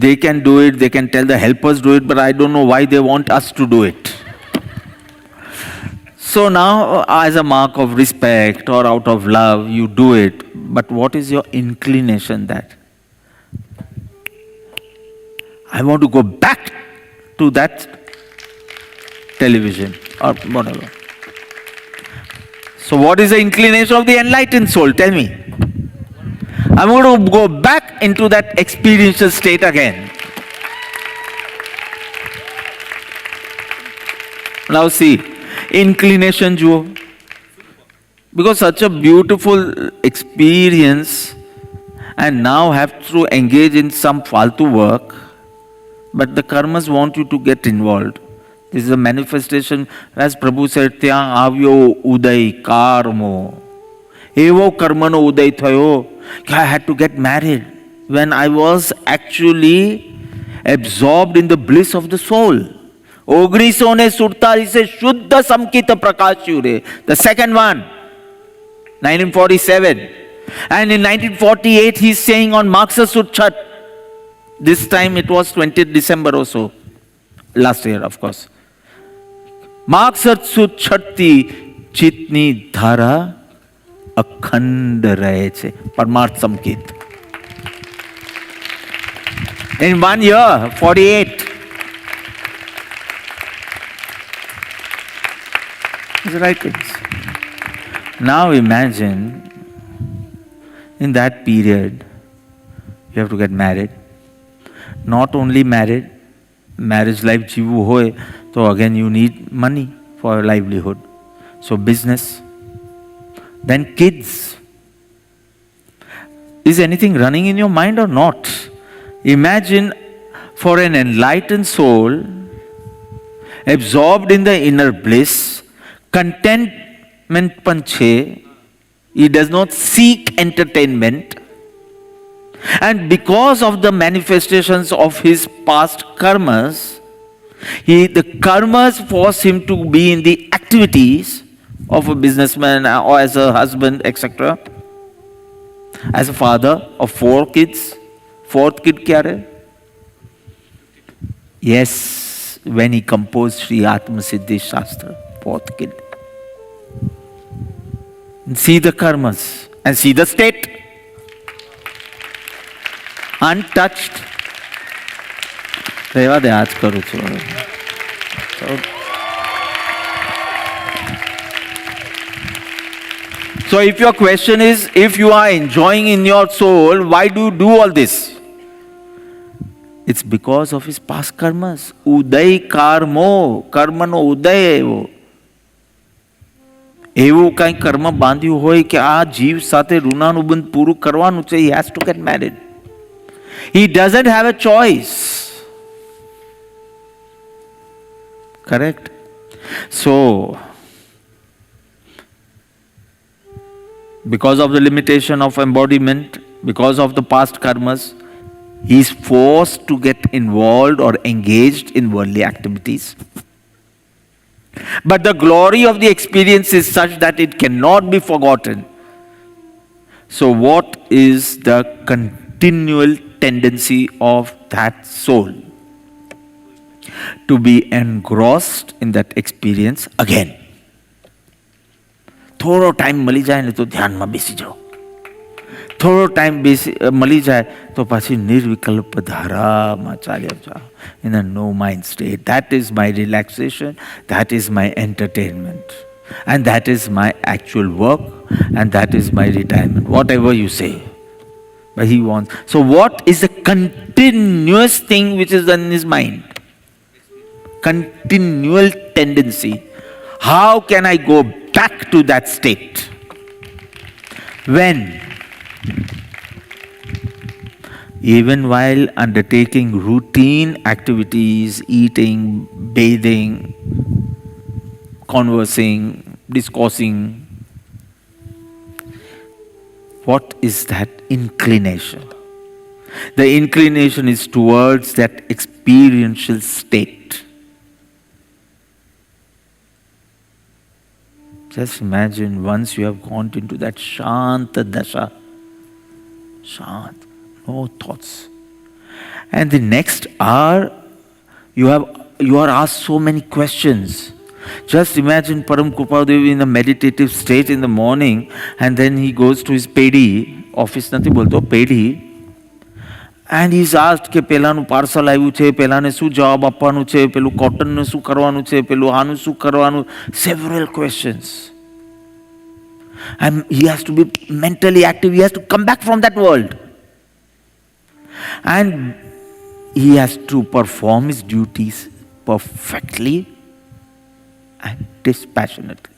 they can do it, they can tell the helpers do it, but I don't know why they want us to do it. So now, as a mark of respect or out of love, you do it. But what is your inclination that? I want to go back to that television or whatever. So what is the inclination of the enlightened soul? Tell me. I'm going to go back into that experiential state again. Now see. Inclination juo, because such a beautiful experience and now have to engage in some faltu work, but the karmas want you to get involved. This is a manifestation, as Prabhu said, ત્યાં આવ્યો ઉદય karmo. એવો કર્મનો ઉદય થયો કે I had to get married when I was actually absorbed in the bliss of the soul. 1947 શુદ્ધ સંકિત પ્રકાશ્યું રે, the second one, 1947. And in 1948 he's saying on Marksa Sud Chhat, this time it was 20th December also, last year of course. Marksa Sud Chhat થી ચિત્તની ધારા અખંડ રહે છે, પરમાર્થ સંકેત. In 1 year, 48. Is right things. Now imagine in that period you have to get married. Not only married, marriage life જીવવું હોય તો again you need money for your livelihood. So business, then kids. Is anything running in your mind or not? Imagine for an enlightened soul, absorbed in the inner bliss, contentment panche, he does not seek entertainment, and because of the manifestations of his past karmas, the karmas force him to be in the activities of a businessman or as a husband, etc. As a father of 4 kids. 4th kid kya hai? Yes, when he composed Sri Atma Siddhi Shastra, 4th kid. And see the karmas and see the state. Untouched. રહેવા દે આજ કરું છું. So if your question is, if you are enjoying in your soul, why do you do all this? It's because of his past karmas. Uday karmo, કર્મનો ઉદય એવો. એવું કંઈ કર્મ બાંધ્યું હોય કે આ જીવ સાથે ઋણાનુબંધ પૂરું કરવાનું છે. He has to get married. He doesn't have a choice. Correct? So, because of the limitation of embodiment, because of the past karmas, he is forced to get involved or engaged in worldly activities. But the glory of the experience is such that it cannot be forgotten. So what is the continual tendency of that soul? To be engrossed in that experience again. થોડો time મળી જાય ને તો ધ્યાનમાં બેસી જાઓ. થોડો time મળી જાય તો પાછી નિર્વિકલ્પ ધારામાં ચાલ્યા જાઓ. In a no mind state. That is my relaxation. That is my entertainment. And that is my actual work. And that is my retirement. Whatever you say. But he wants. So what is the continuous thing which is in his mind? Continual tendency. How can I go back to that state? When? Even while undertaking routine activities, eating, bathing, conversing, discoursing, what is that inclination? The inclination is towards that experiential state. Just imagine once you have gone into that Shanta Dasha, Shant, no thoughts. And the next hour, you are asked so many questions. Just imagine Param Kupadevi in a meditative state in the morning, and then he goes to his pedi, office nathi bolto, pedi, and he's asked કે પેલાનું parcel આવ્યું છે, પેલાને શું જવાબ આપવાનું છે, પેલું કોટનનું શું કરવાનું છે, પેલું આનું શું કરવાનું, several questions. And he has to be mentally active. He has to come back from that world. And he has to perform his duties perfectly and dispassionately.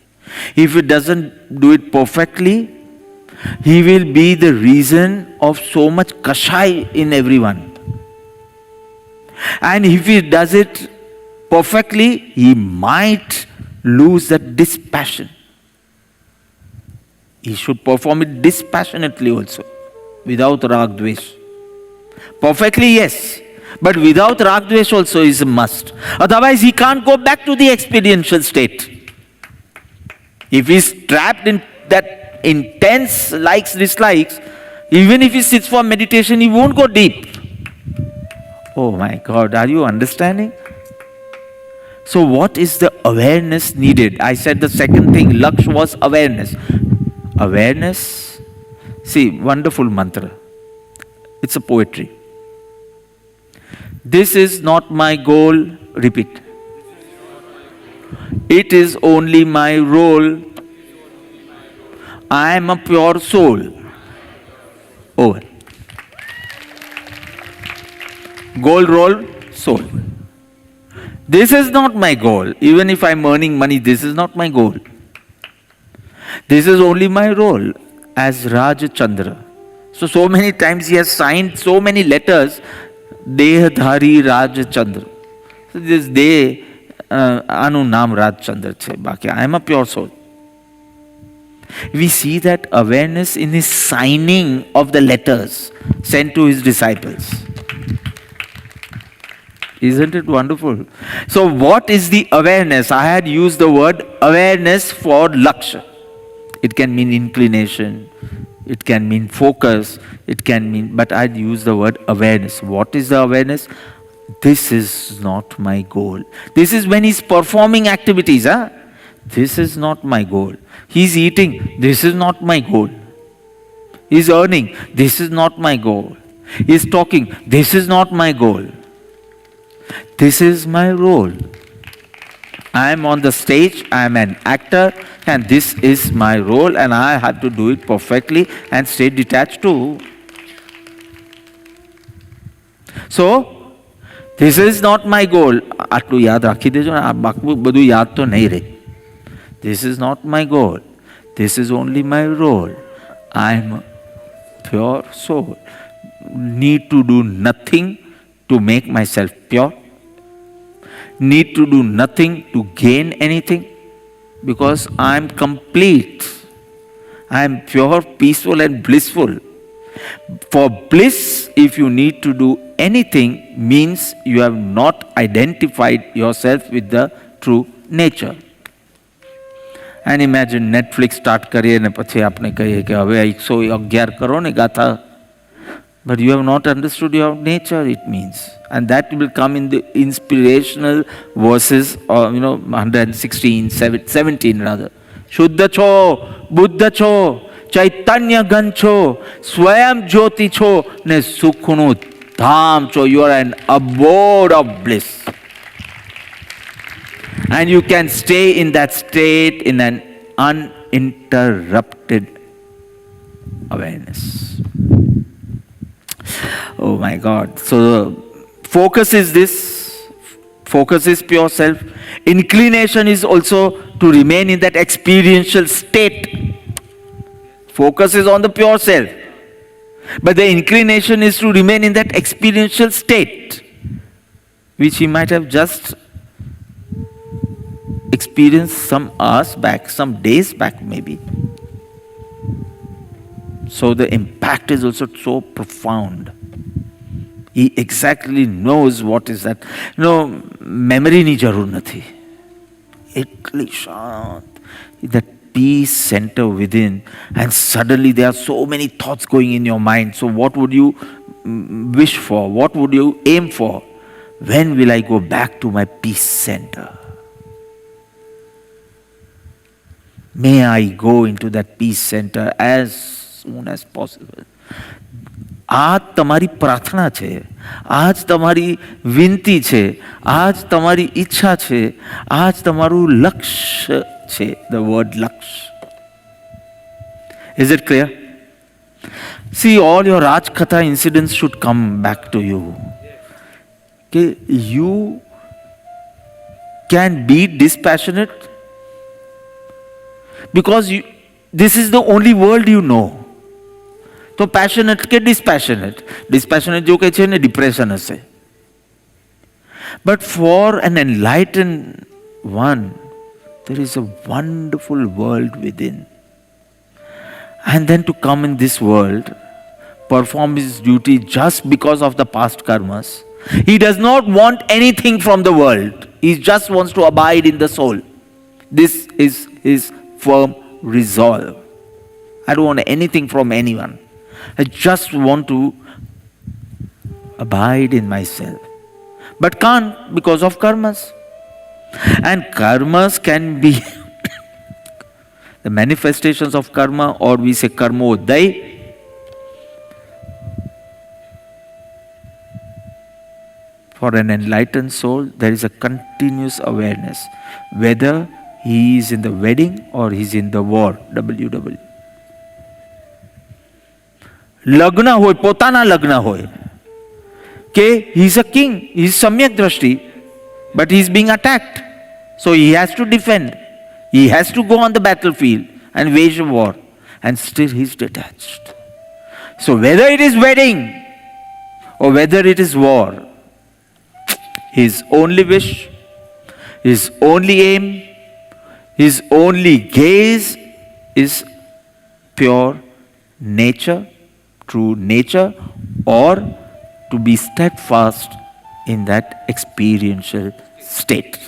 If he doesn't do it perfectly, he will be the reason of so much kashai in everyone. And if he does it perfectly, he might lose that dispassion. He should perform it dispassionately also, without rag dvesh. Perfectly, yes, but without rag dvesh also is a must. Otherwise, he can't go back to the experiential state. If he's trapped in that intense likes, dislikes, even if he sits for meditation, he won't go deep. Oh my God, are you understanding? So what is the awareness needed? I said the second thing, Laksh was awareness. Awareness, see, wonderful mantra. It's a poetry. This is not my goal, repeat. It is only my role. I am a pure soul. Over. Goal, role, soul. This is not my goal. Even if I'm earning money, this is not my goal. This is only my role as Raj Chandra, So many times he has signed so many letters, Dehdhari Rajchandra. So this Deh, Anu Naam Rajchandra che, Baki, I am a pure soul. We see that awareness in his signing of the letters sent to his disciples. Isn't it wonderful? So what is the awareness? I had used the word awareness for Laksha. It can mean inclination, it can mean focus, it can mean, but I'd use the word awareness. What is the awareness? This is not my goal. This is when he's performing activities. This is not my goal. He's eating. This is not my goal. He's earning. This is not my goal. He's talking. This is not my goal. This is my role. I am on the stage. I am an actor. And this is my role. And I have to do it perfectly and stay detached too. So, this is not my goal. આટલું યાદ રાખી દેજો ને, આ બધું યાદ તો નહીં રહે. This is not my goal. This is only my role. I am a pure soul. Need to do nothing to make myself pure. Need to do nothing to gain anything, because I am complete. I am pure, peaceful and blissful. For bliss, if you need to do anything, means you have not identified yourself with the true nature. And imagine Netflix start કરીએ ને પછી આપણે કહીએ કે હવે 111 કરો ને ગાથા. But you have not understood your nature, it means. And that will come in the inspirational verses, or 116, 17 rather. શુદ્ધ છો, બુદ્ધ છો, ચૈતન્ય ઘન છો, સ્વયં જ્યોતિ છો, ને સુખનું ધામ છો. You are an abode of bliss. And you can stay in that state in an uninterrupted awareness. Oh my God. So focus is this. Focus is pure self. Inclination is also to remain in that experiential state. Focus is on the pure self. But the inclination is to remain in that experiential state, which he might have just experienced some hours back, some days back maybe. So the impact is also so profound. He exactly knows what is that. Memory ni jarur nathi. Etli shant. That peace center within, and suddenly there are so many thoughts going in your mind. So what would you wish for? What would you aim for? When will I go back to my peace center? May I go into that peace center as soon as possible. આ તમારી પ્રાર્થના છે, આજ તમારી વિનંતી છે, આજ તમારી ઈચ્છા છે, આજ તમારું લક્ષ્ય છે. The word લક્ષ્ય. Is it clear? See, all your Rajkatha incidents should come back to you. Okay, you can be dispassionate because this is the only world you know. તો પેશનેટ કે ડિસ્પેશનેટ? ડિસ્પેશનેટ જો કહે છે ને ડિપ્રેશન હશે. But for an enlightened one, there is a wonderful world within. And then to come in this world, perform his duty just because of the past karmas. He does not want anything from the world. He just wants to abide in the soul. This is his firm resolve. I don't want anything from anyone. I just want to abide in myself. But can't because of karmas. And karmas can be the manifestations of karma, or we say karmodai. For an enlightened soul, there is a continuous awareness, whether he is in the wedding or he is in the war. WW. લગ્ન હોય, પોતાના લગ્ન હોય, કે he is a king, he is samyak drashti, but he is being attacked. So he has to defend. He has to go on the battlefield and wage a war. And still he is detached. So whether it is wedding or whether it is war, his only wish, his only aim, his only gaze is pure nature, true nature, or to be steadfast in that experiential state.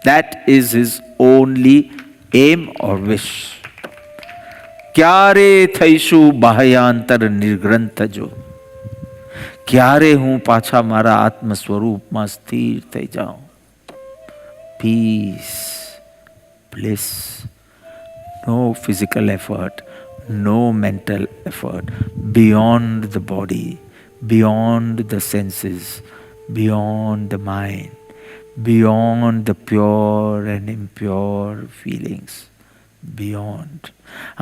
That is his only aim or wish. ક્યારે થઈશું બાહ્યાંતર નિર્ગ્રંથ જો, ક્યારે હું પાછા મારા આત્મ સ્વરૂપમાં સ્થિર થઈ જાઉં. Peace, bliss, no physical effort, no mental effort, beyond the body, beyond the senses, beyond the mind, beyond the pure and impure feelings, beyond.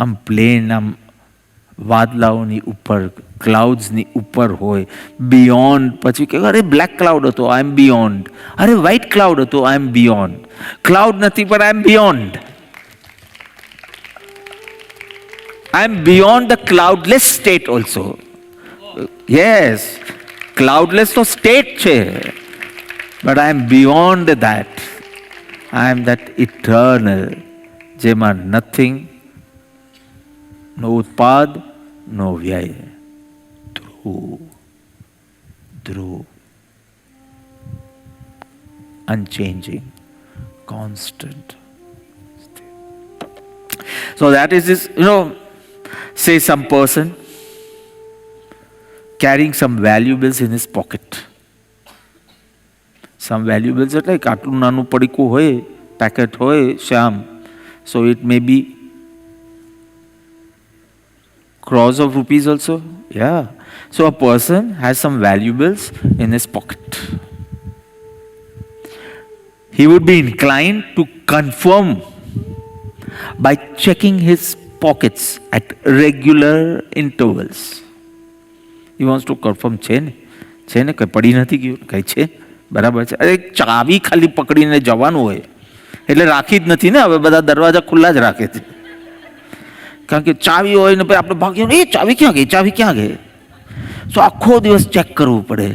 આમ પ્લેન આમ વાદલાઓની ઉપર, ક્લાઉડ્સની ઉપર હોય, બિયોન્ડ. પછી કે અરે બ્લેક ક્લાઉડ હતો, આઈ એમ બિયોન્ડ. અરે વ્હાઇટ ક્લાઉડ હતો, આઈ એમ બિયોન્ડ. ક્લાઉડ નથી પણ આઈ એમ beyond. I am beyond the cloudless state also. Yes, cloudless to state che, but I am beyond that. I am that eternal, jema nothing, no utpad, no vyay. Dhruv, unchanging, constant. So that is this, say some person carrying some valuables in his pocket. Some valuables એટલે આટલું નાનું પડીકું હોય, packet હોય શ્યામ. So it may be crores of rupees also. Yeah. So a person has some valuables in his pocket. He would be inclined to confirm by checking his pockets at regular intervals. He wants to confirm છે ને કંઈ પડી નથી ગયું, કંઈ છે બરાબર છે. અરે ચાવી ખાલી પકડીને જવાનું હોય એટલે રાખી જ નથી ને. હવે બધા દરવાજા ખુલ્લા જ રાખે છે, કારણ કે ચાવી હોય ને પછી આપણે ભાગ્ય એ ચાવી ક્યાં ગઈ, ચાવી ક્યાં ગઈ. સો આખો દિવસ ચેક કરવું પડે.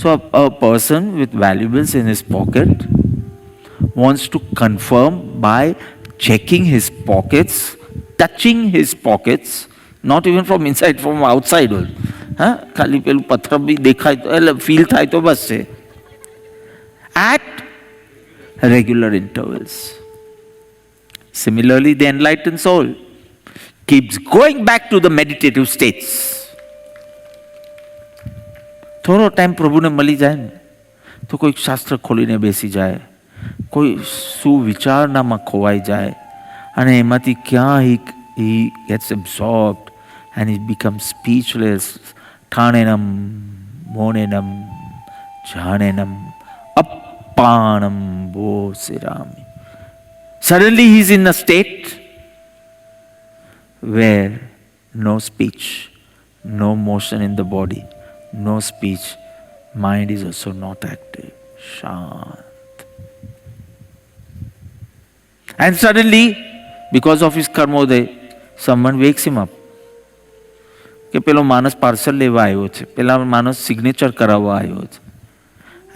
સો a person with valuables in his pocket wants to confirm by checking his pockets, touching his pockets, not even from inside, from outside. હા, ખાલી પેલું પથ્થર બી દેખાય તો એટલે ફીલ થાય તો બસ છે. At regular intervals. Similarly, the enlightened soul keeps going back to the meditative states. થોડો ટાઈમ પ્રભુને મળી જાય ને તો કોઈ શાસ્ત્ર ખોલીને બેસી જાય, કોઈ સુવિચારનામાં ખોવાઈ જાય અને એમાંથી ક્યાં he gets absorbed and he becomes speechless. ઠાણેનમ મોનેનમ જાણેનમ અપ્પાણમ ભો સિરામી. Suddenly he is in a state where no speech, no motion in the body, no speech, mind is also not active. Shant. And suddenly, because of his karmodaya, someone wakes him up. કે પેલો માણસ parcel લેવા આવ્યો છે, પેલા માણસ signature કરાવવા આવ્યો છે.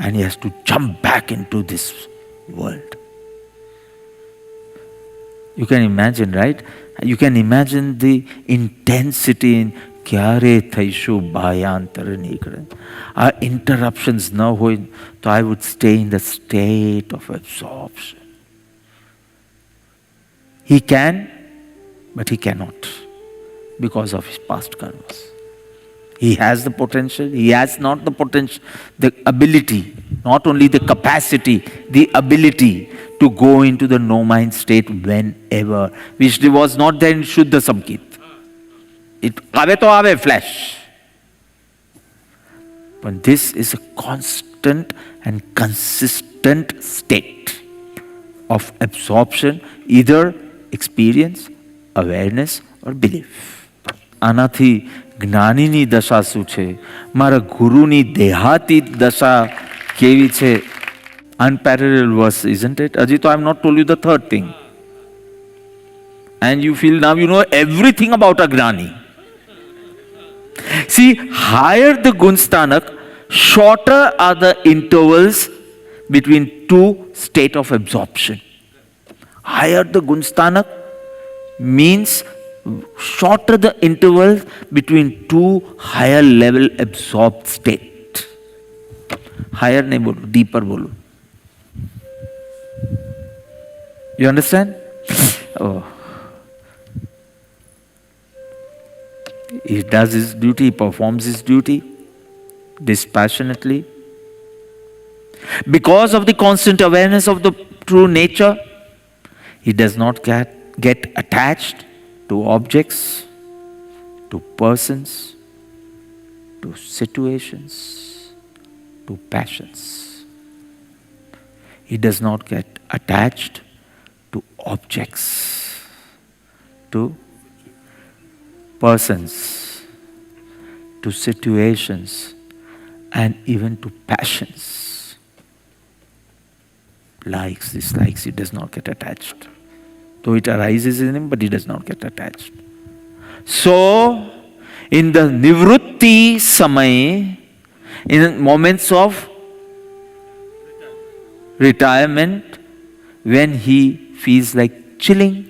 And he has to jump back into this world. You can imagine, right? You can imagine the intensity in ક્યારે થઈશું બાહ્યાંતર નિગ્રહ. Our interruptions ન હોય તો I would stay in the state of absorption. He can, but he cannot because of his past karmas. He has the potential, he has not the potential, the ability, not only the capacity, the ability to go into the no-mind state whenever, which was not there in Shuddha Samkit. It ave to ave flesh. But this is a constant and consistent state of absorption, either experience, awareness or belief. આનાથી જ્ઞાનીની દશા શું છે, મારા ગુરુની દેહાતીત દશા કેવી છે. Unparalleled verse, isn't it? Ajit, I have not told you the third thing. And you feel now you know everything about a Gnani. See, higher the Gunstanak, shorter are the intervals between two state of absorption. Higher the Gunstanak means shorter the interval between two higher level absorbed state. Higher nahi bolo, deeper bolo. You understand? Oh. He does his duty, he performs his duty dispassionately. Because of the constant awareness of the true nature, he does not get attached to objects, to persons, to situations, to passions. He does not get attached to objects, to persons, to situations, and even to passions. Likes, dislikes, he does not get attached. Though it arises in him, but he does not get attached. So, in the nivrutti samay, in moments of retirement, when he feels like chilling,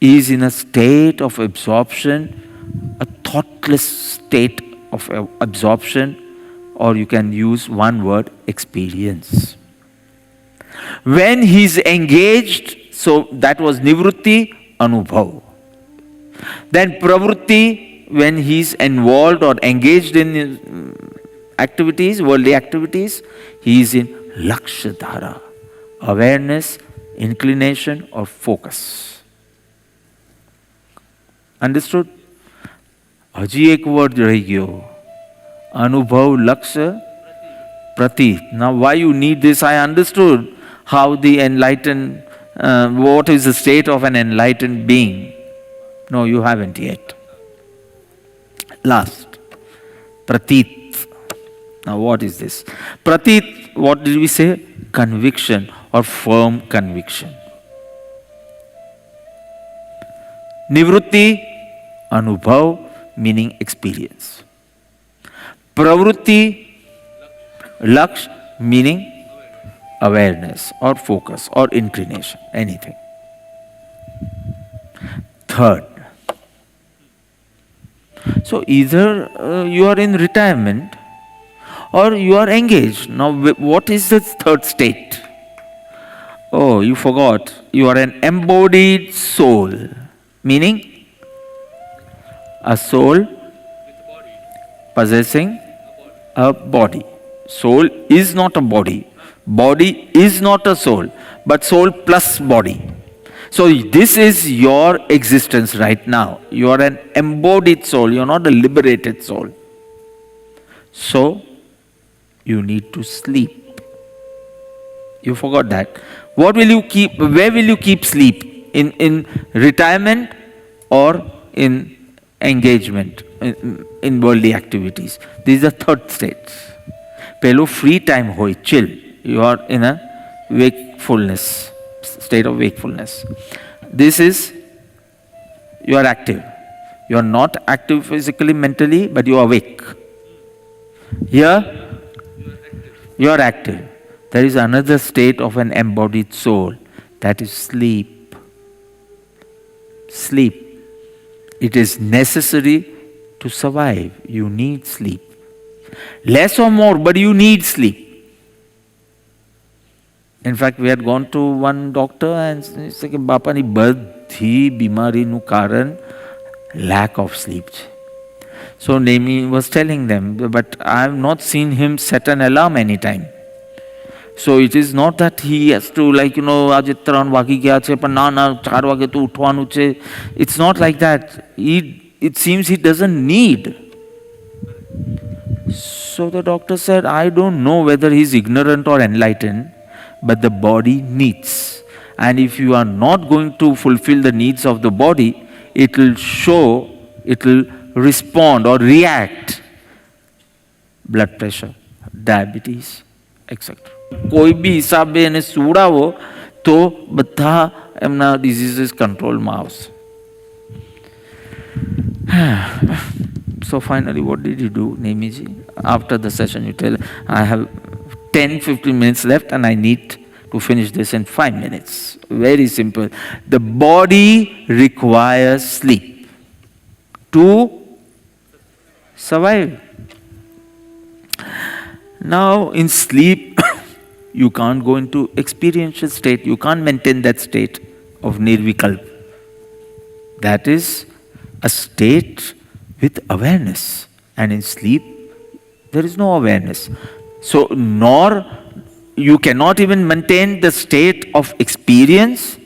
he is in a state of absorption, a thoughtless state of absorption, or you can use one word, experience. When he is engaged, so that was nivrutti, anubhav. Then pravrutti, when he is involved or engaged in activities, worldly activities, he is in lakshadhara, awareness, inclination or focus. Understood? Haji ek word rahi gyo. Anubhav, laksha, pratit. Now why you need this? I understood how the enlightened, what is the state of an enlightened being. No, you haven't yet. Last, pratit. Now what is this? Pratit, what did we say? Conviction or firm conviction. Nivrutti, anubhav, meaning experience. Pravrutti, laksh, meaning awareness or focus or inclination, anything. Third, so either you are in retirement or you are engaged. Now what is the third state? Oh, you forgot. You are an embodied soul. Meaning, a soul possessing a body. Soul is not a body. Body is not a soul, but soul plus body. So this is your existence right now. You are an embodied soul. You are not a liberated soul. So, you need to sleep. You forgot that. What will you keep? Where will you keep sleep? In retirement or in engagement in worldly activities? These are third states. Pehlo free time hoy, chill. You are in a wakefulness, state of wakefulness. This is, you are active. You are not active physically, mentally, but you are awake. Here, you are active. There is another state of an embodied soul, that is sleep. Sleep. It is necessary to survive. You need sleep. Less or more, but you need sleep. In fact, we had gone to one doctor and he said, Bapa ni badhi bimari nu karan lack of sleep. So Nemi was telling them, but I have not seen him set an alarm anytime. So it is not that he has to, like, aaj 3 વાગી ગયા છે પણ ના 4 વાગે તો ઉઠવાનું છે. It's not like that. It seems he doesn't need. So the doctor said, I don't know whether he's ignorant or enlightened, but the body needs. And if you are not going to fulfill the needs of the body, it will show, it will respond or react. Blood pressure, diabetes, etc. કોઈ બી હિસાબે એને સુવડાવો તો બધા એમના diseases કંટ્રોલમાં આવશે. So finally, what did you do, Nemiji? After the session, you tell, I have 10-15 minutes left and I need to finish this in 5 minutes. Very simple. The body requires sleep to survive. Now, in sleep, you can't go into experiential state. You can't maintain that state of nirvikalp. That is a state with awareness. And in sleep, there is no awareness. So, nor you cannot even maintain the state of experience.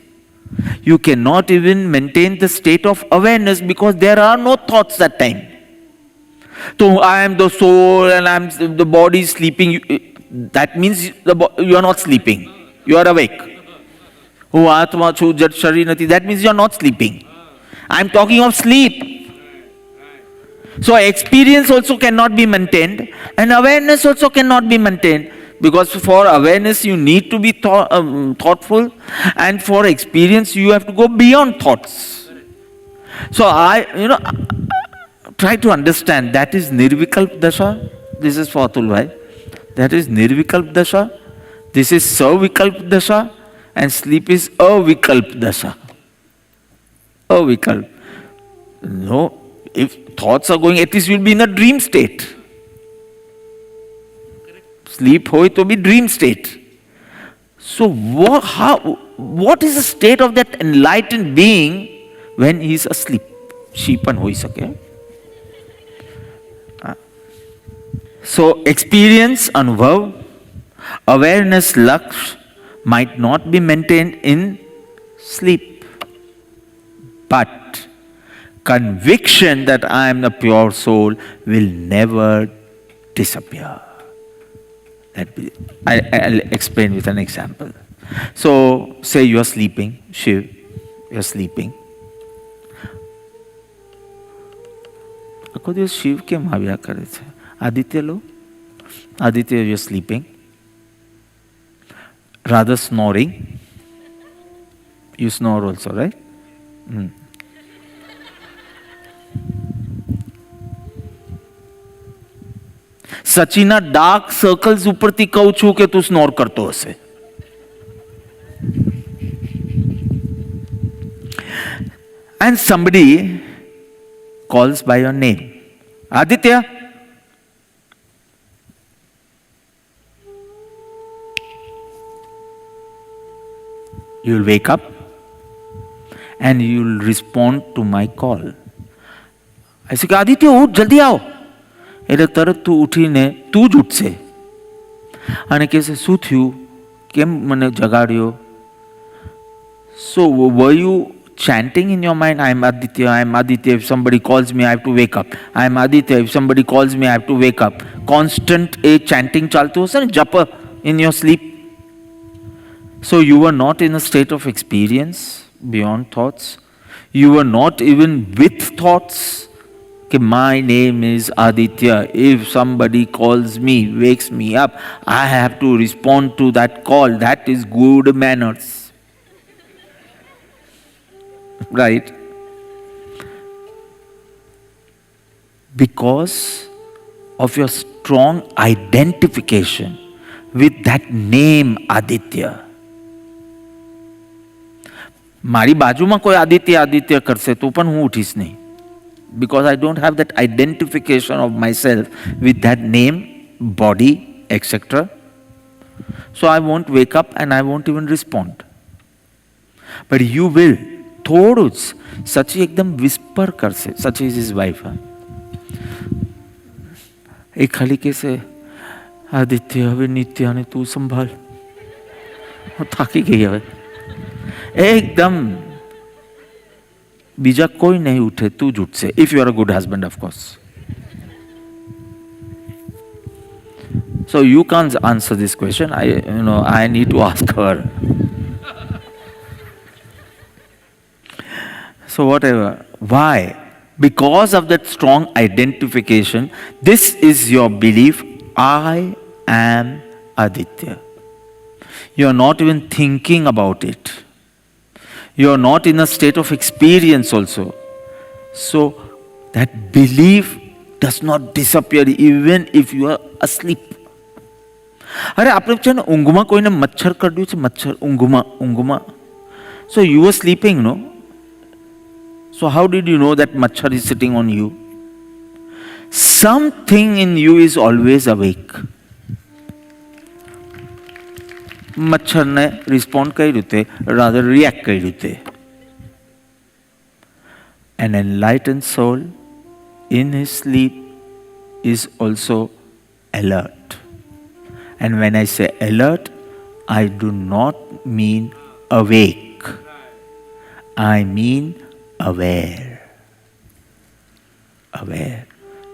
You cannot even maintain the state of awareness because there are no thoughts that time. So, I am the soul and I am the body is sleeping. That means you are not sleeping. You are awake. Oh, Atma chu jat shari nati. That means you are not sleeping. I am talking of sleep. So experience also cannot be maintained and awareness also cannot be maintained, because for awareness you need to be thoughtful, and for experience you have to go beyond thoughts. So try to understand that is nirvikalp dasha. This is for Atul Bhai. That is nirvikalp dasha. This is savikalp dasha, and sleep is avikalp dasha. Avikalp. No. If thoughts are going, at least you'll be in a dream state. Sleep hoy to be dream state. So what is the state of that enlightened being when he is asleep? Sheepan hoi sake. So experience, anubhav, awareness, laksh might not be maintained in sleep. But conviction that I am the pure soul will never disappear. I'll explain with an example. So, say you are sleeping, Shiv, you are sleeping. આખો દિવસ શિવ કેમ આવ્યા કરે છે? આદિત્ય લો. Aditya, you are sleeping. Rather snoring. You snore also, right? સચિના dark circles ઉપરથી કહું છું કે તું સ્નોર કરતો હશે. And somebody calls by your name. Aditya. You'll wake up and you'll respond to my call. ऐसे कि आदित्य उठ, जल्दी आओ. એટલે તરત તું ઉઠીને તું જ ઉઠશે અને કહેશે શું થયું, કેમ મને જગાડ્યો? So were you chanting in your mind, I am Aditya, I am Aditya, if somebody calls me I have to wake up, I am Aditya, if somebody calls me I have to wake up? Constant a chanting ચાલતું હશે ને, japa in your sleep. So you were not in a state of experience beyond thoughts. You were not even with thoughts. My name is Aditya. If somebody calls me, wakes me up, I have to respond to that call. That is good manners. Right? Because of your strong identification with that name Aditya. મારી બાજુમાં કોઈ આદિત્ય કરશે તો પણ હું ઉઠીશ નહીં. Because I don't have that identification of myself with that name, body, etc. So I won't wake up and I won't even respond. But you will. થોડું જ સચી એકદમ વિસ્પર કરશે. સચી ઇઝ હિઝ વાઇફ. એ ખાલી કહેશે આદિત્ય હવે નિત્યાને તું સંભાળ. હું થાકી ગઈ હવે. એકદમ બીજા કોઈ નહીં ઉઠે, તું જ ઉઠશે. If you are a good husband, of course. So you can't answer this question. I need to ask her. So whatever. Why? Because of that strong identification, this is your belief, I am Aditya. You are not even thinking about it. You are not in a state of experience also. So that belief does not disappear even if you are asleep. અરે આપણે છે ને ઊંઘમાં કોઈને મચ્છર કરડ્યું છે, મચ્છર ઊંઘમાં. So you were sleeping, no? So how did you know that machhar is sitting on you? Something in you is always awake. મચ્છરને રિસ્પોન્ડ કઈ રીતે, rather react કઈ રીતે. An enlightened soul in his sleep is also alert. And when I say alert, I do not mean awake. I mean aware. Aware,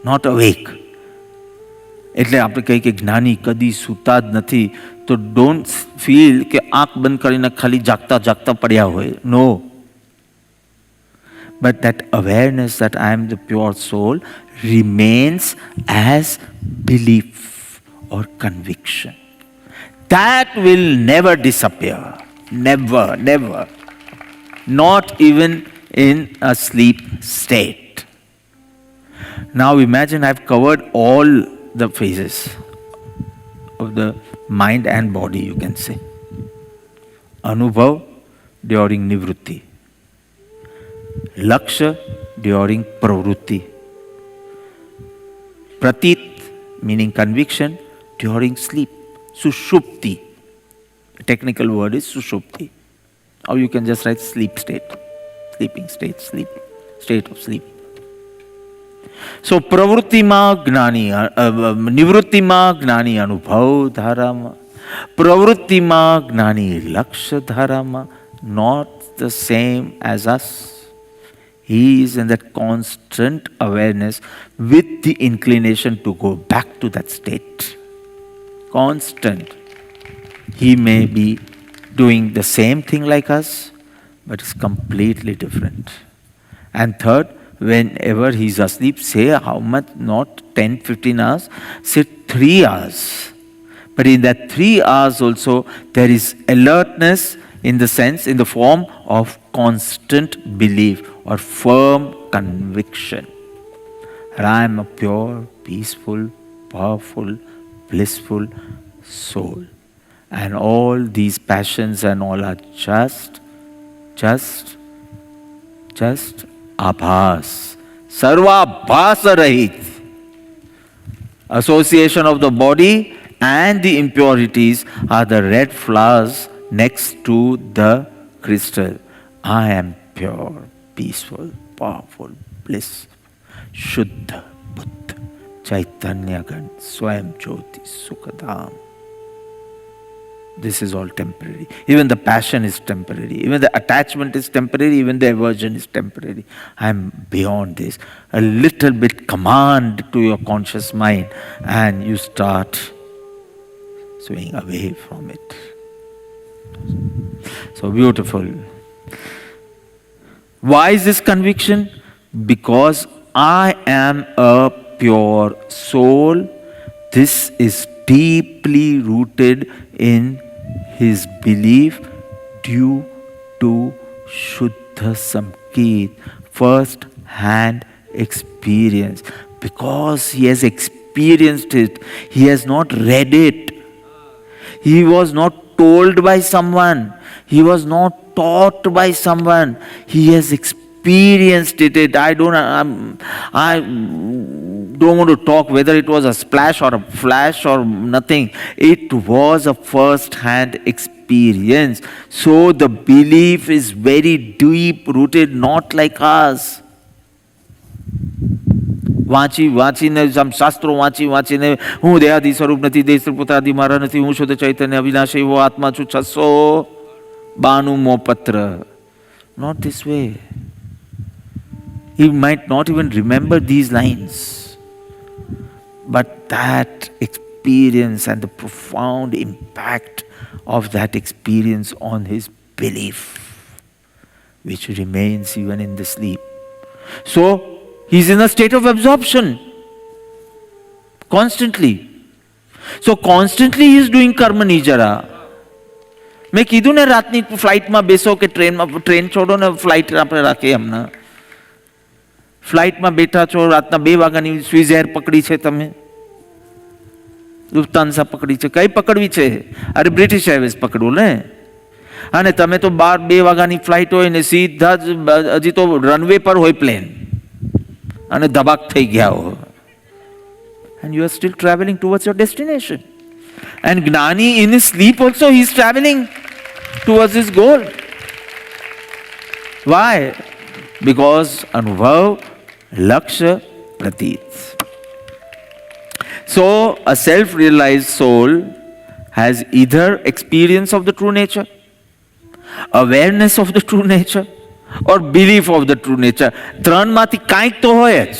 not awake. એટલે આપણે કહીએ કે જ્ઞાની કદી સૂતા જ નથી, તો ડોન્ટ ફીલ કે આંખ બંધ કરીને ખાલી જાગતા પડ્યા હોય. નો. But that awareness that I am the pure soul remains as belief or conviction. That will never disappear. Never, never. Not even in a sleep state. Now imagine I've covered all the phases of the mind and body, you can say. Anubhav during nivrutti. Laksha during pravrutti. Pratit meaning conviction during sleep. Sushupti. The technical word is sushupti. Or you can just write sleep state. Sleeping state, sleep. State of sleep. So pravrutima gnani, nivrutima gnani anubhav dharama. Pravrutima gnani laksha dharama. Not the same as us. He is in that constant awareness with the inclination to go back to that state. Constant. He may be doing the same thing like us, but it's completely different. And third, whenever he's asleep, say how much, not 10, 15 hours, say 3 hours. But in that 3 hours also, there is alertness in the sense, in the form of constant belief or firm conviction. And I am a pure, peaceful, powerful, blissful soul. And all these passions and all are just abhas. Sarva abhasa rahit. Association of the body and the impurities are the red flowers next to the crystal. I am pure, peaceful, powerful, bliss, Shuddha, Buddha, Chaitanya Gan, Swayam Jyoti, Sukhadham. This is all temporary. Even the passion is temporary. Even the attachment is temporary. Even the aversion is temporary. I am beyond this. A little bit command to your conscious mind and you start swaying away from it. So beautiful. Why is this conviction? Because I am a pure soul. This is deeply rooted in his belief due to Shuddha Samkit, first hand experience. Because he has experienced it, he has not read it. He was not told by someone. He was not taught by someone. He has experienced it. I don't want to talk whether it was a splash or a flash or nothing. It was a first-hand experience. So the belief is very deep rooted, not like us. વાંચીને શાસ્ત્રો વાંચીને હું દેહાદી સ્વરૂપ નથી, દેહ પુત્રાદિ મારા નથી, હું શુદ્ધ ચૈતન્ય અવિનાશી એવો આત્મા છું, 692મો પત્ર. Not this way. He might not even remember these lines. But that experience and the profound impact of that experience on his belief, which remains even in the sleep. So, he's in a state of absorption. Constantly. So constantly he is doing karma nijara. મેં કીધું ને રાતની ફ્લાઇટમાં બેસો કે train છોડો ને flight આપણે રાખીએ હમણાં. ફ્લાઇટમાં બેઠા છો, રાતના 2 વાગ્યાની સ્વિસ એર પકડી છે તમે, લુફ્તાન્સા પકડી છે, કઈ પકડવી છે? અરે બ્રિટિશ એરવેઝ પકડવું ને. અને તમે તો 2 વાગ્યાની ફ્લાઇટ હોય ને સીધા જ હજી તો રનવે પર હોય પ્લેન અને ધબાક થઈ ગયા હો. And you are still traveling towards your destination. And Gnani in his sleep also he is traveling towards his goal. Why? Because Anubhav Laksha Pratit. So a self-realized soul has either experience of the true nature, awareness of the true nature, or belief of the true nature. ત્રણમાંથી કાંઈક તો હોય જ.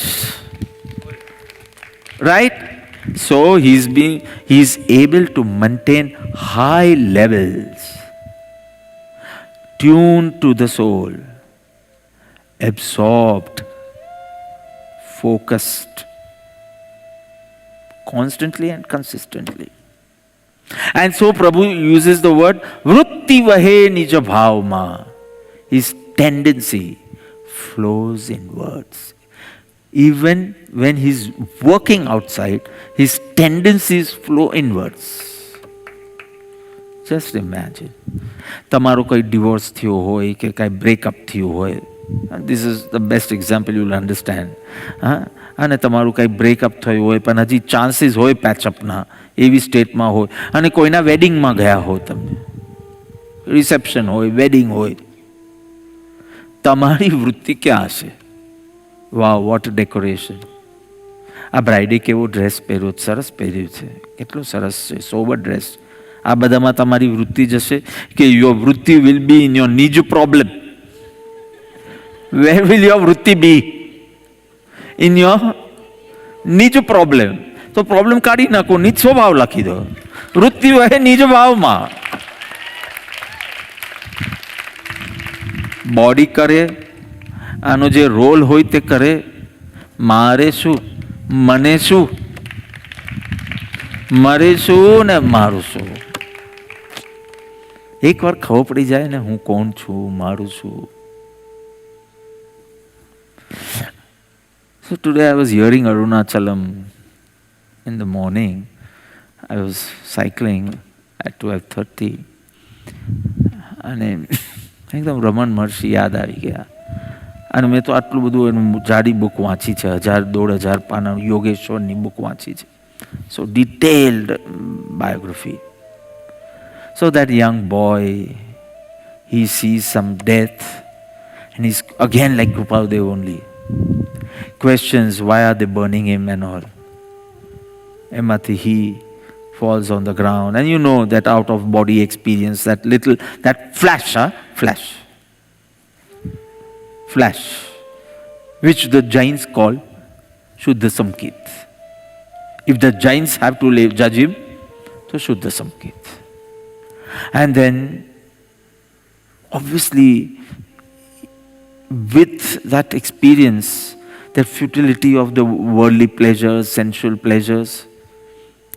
Right? So he's able to maintain high levels, tuned to the soul, absorbed, focused, constantly and consistently. And so Prabhu uses the word vritti vahe nija bhavma. His tendency flows inwards. Even when he's working outside, his tendencies flow inwards. Just imagine. તમારો કોઈ divorce થયો હોય કે કાંઈ breakup થયું હોય, this is the best example you'll understand. અને તમારું કાંઈ બ્રેકઅપ થયું હોય પણ હજી ચાન્સીસ હોય પેચઅપના, એવી સ્ટેટમાં હોય, અને કોઈના વેડિંગમાં ગયા હો, તમે રિસેપ્શન હોય, વેડિંગ હોય, તમારી વૃત્તિ ક્યાં હશે? વાવ, વોટ ડેકોરેશન! આ બ્રાઇડે કેવો ડ્રેસ પહેર્યો, સરસ પહેર્યું છે, કેટલો સરસ છે, સોબર ડ્રેસ. આ બધામાં તમારી વૃત્તિ જશે કે યોર વૃત્તિ વિલ બી ઇન યોર નિજ પ્રોબ્લેમ. વેર વિલ યોર વૃત્તિ બી? ઇન યોર નિજ પ્રોબ્લેમ. તો પ્રોબ્લેમ કાઢી નાખો, નિજ સ્વભાવ લખી દો. વૃત્તિ વહે નિજ ભાવમાં. બોડી કરે, આનો જે રોલ હોય તે કરે. મારે શું, મને શું, મારે શું ને મારું શું. એકવાર ખબર પડી જાય ને હું કોણ છું, મારું શું. So today I was hearing Arunachalam in the morning. I was cycling at 12:30 અને એકદમ રમણ મહર્ષિ યાદ આવી ગયા. અને મેં તો આટલું બધું એનું જાડી બુક વાંચી છે, 1000-1500 પાના યોગેશ્વરની બુક વાંચી છે. So detailed biography. So that young boy, he sees some death and he's again like Krupadev only. Questions why are they burning him and all. Emathi he falls on the ground, and you know that out of body experience, that flash, which the Jains call Shuddha Samkit. If the Jains have to judge him, so Shuddha Samkit. And then, obviously, with that experience, the futility of the worldly pleasures, sensual pleasures,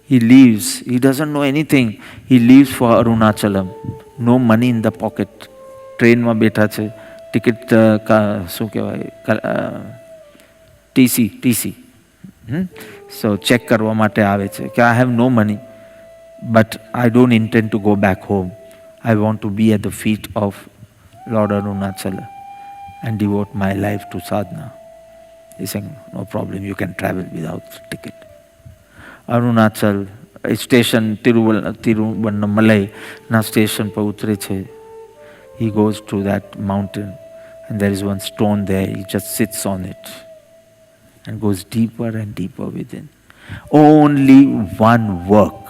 he leaves. He doesn't know anything. He leaves for Arunachalam. No money in the pocket. Train માં બેઠા છે, ticket શું કહેવાય, TC. So check કરવા માટે આવે છે કે I have no money, but I don't intend to go back home. I want to be at the feet of Lord Arunachala and devote my life to sadhana. He's saying, no problem, you can travel without ticket. Arunachal station, Tiruvannamalai na station par utre che. He goes to that mountain and there is one stone there. He just sits on it and goes deeper and deeper within. Only one work.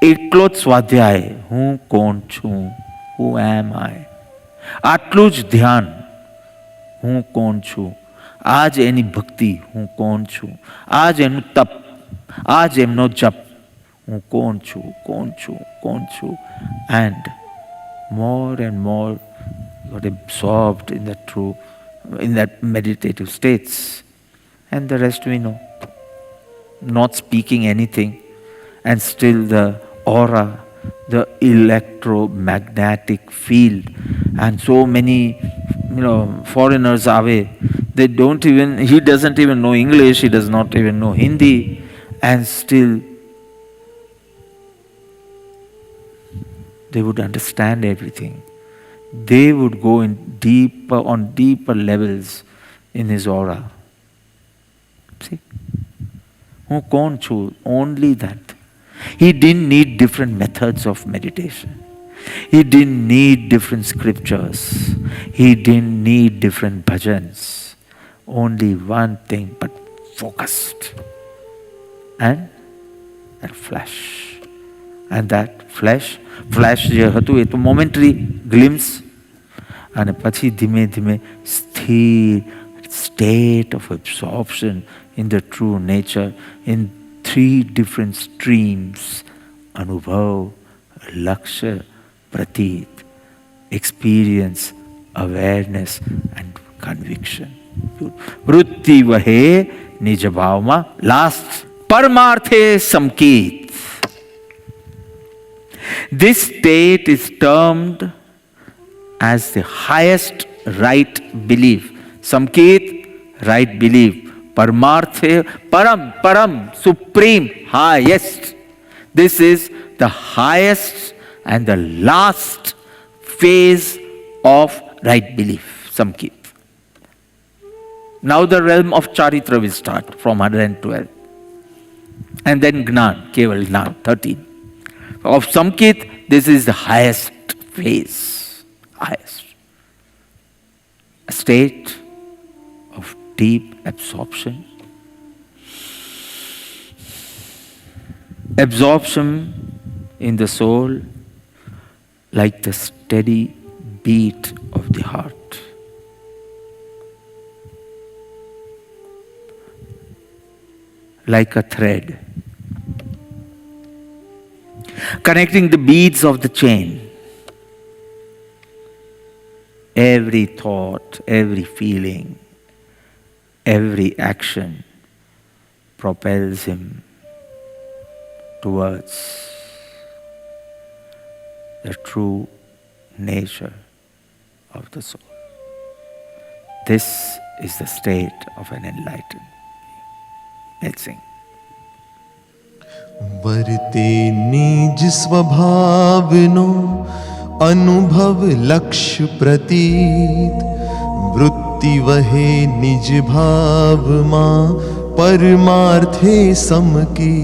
એટલો જ સ્વાધ્યાય, હું કોણ છું, who am I. આટલું જ ધ્યાન, હું કોણ છું. આ જ એની ભક્તિ, હું કોણ છું. આ જ એનું તપ, આ જ એમનો જપ, હું કોણ છું. And more and more got absorbed in that meditative states. And the rest we know. Not speaking anything, and still the aura, the electromagnetic field, and so many foreigners આવે They don't even, he doesn't even know English, he does not even know Hindi, and still they would understand everything. They would go in deeper, on deeper levels in his aura. See? Only that. He didn't need different methods of meditation. He didn't need different scriptures. He didn't need different bhajans. Only one thing, but focused. And that flash. And that flash જે હતું એ તો momentary glimpse, અને પછી ધીમે ધીમે સ્થિર state of absorption in the true nature in 3 different streams: anubhav, lakshya, pratit, experience, awareness and conviction. Vritti vahe nij bhavma. Last, paramarthe samkit. This state is termed as the highest right belief. Samkit, right belief. Paramarthe, param, supreme, highest. This is the highest and the last phase of right belief, Samkit. Now the realm of Charitra will start from 112. And then Gnan, Keval Gnan, 13. Of Samkit, this is the highest phase, highest. A state of deep absorption. Absorption in the soul like the steady beat of the heart. Like a thread connecting the beads of the chain. Every thought, every feeling, every action propels him towards the true nature of the soul. This is the state of an enlightened being. Let's sing. वर्ते निज स्वभावनो अनुभव लक्ष्य प्रतीत वृत्ति वहे निज भाव मां परमार्थे समकी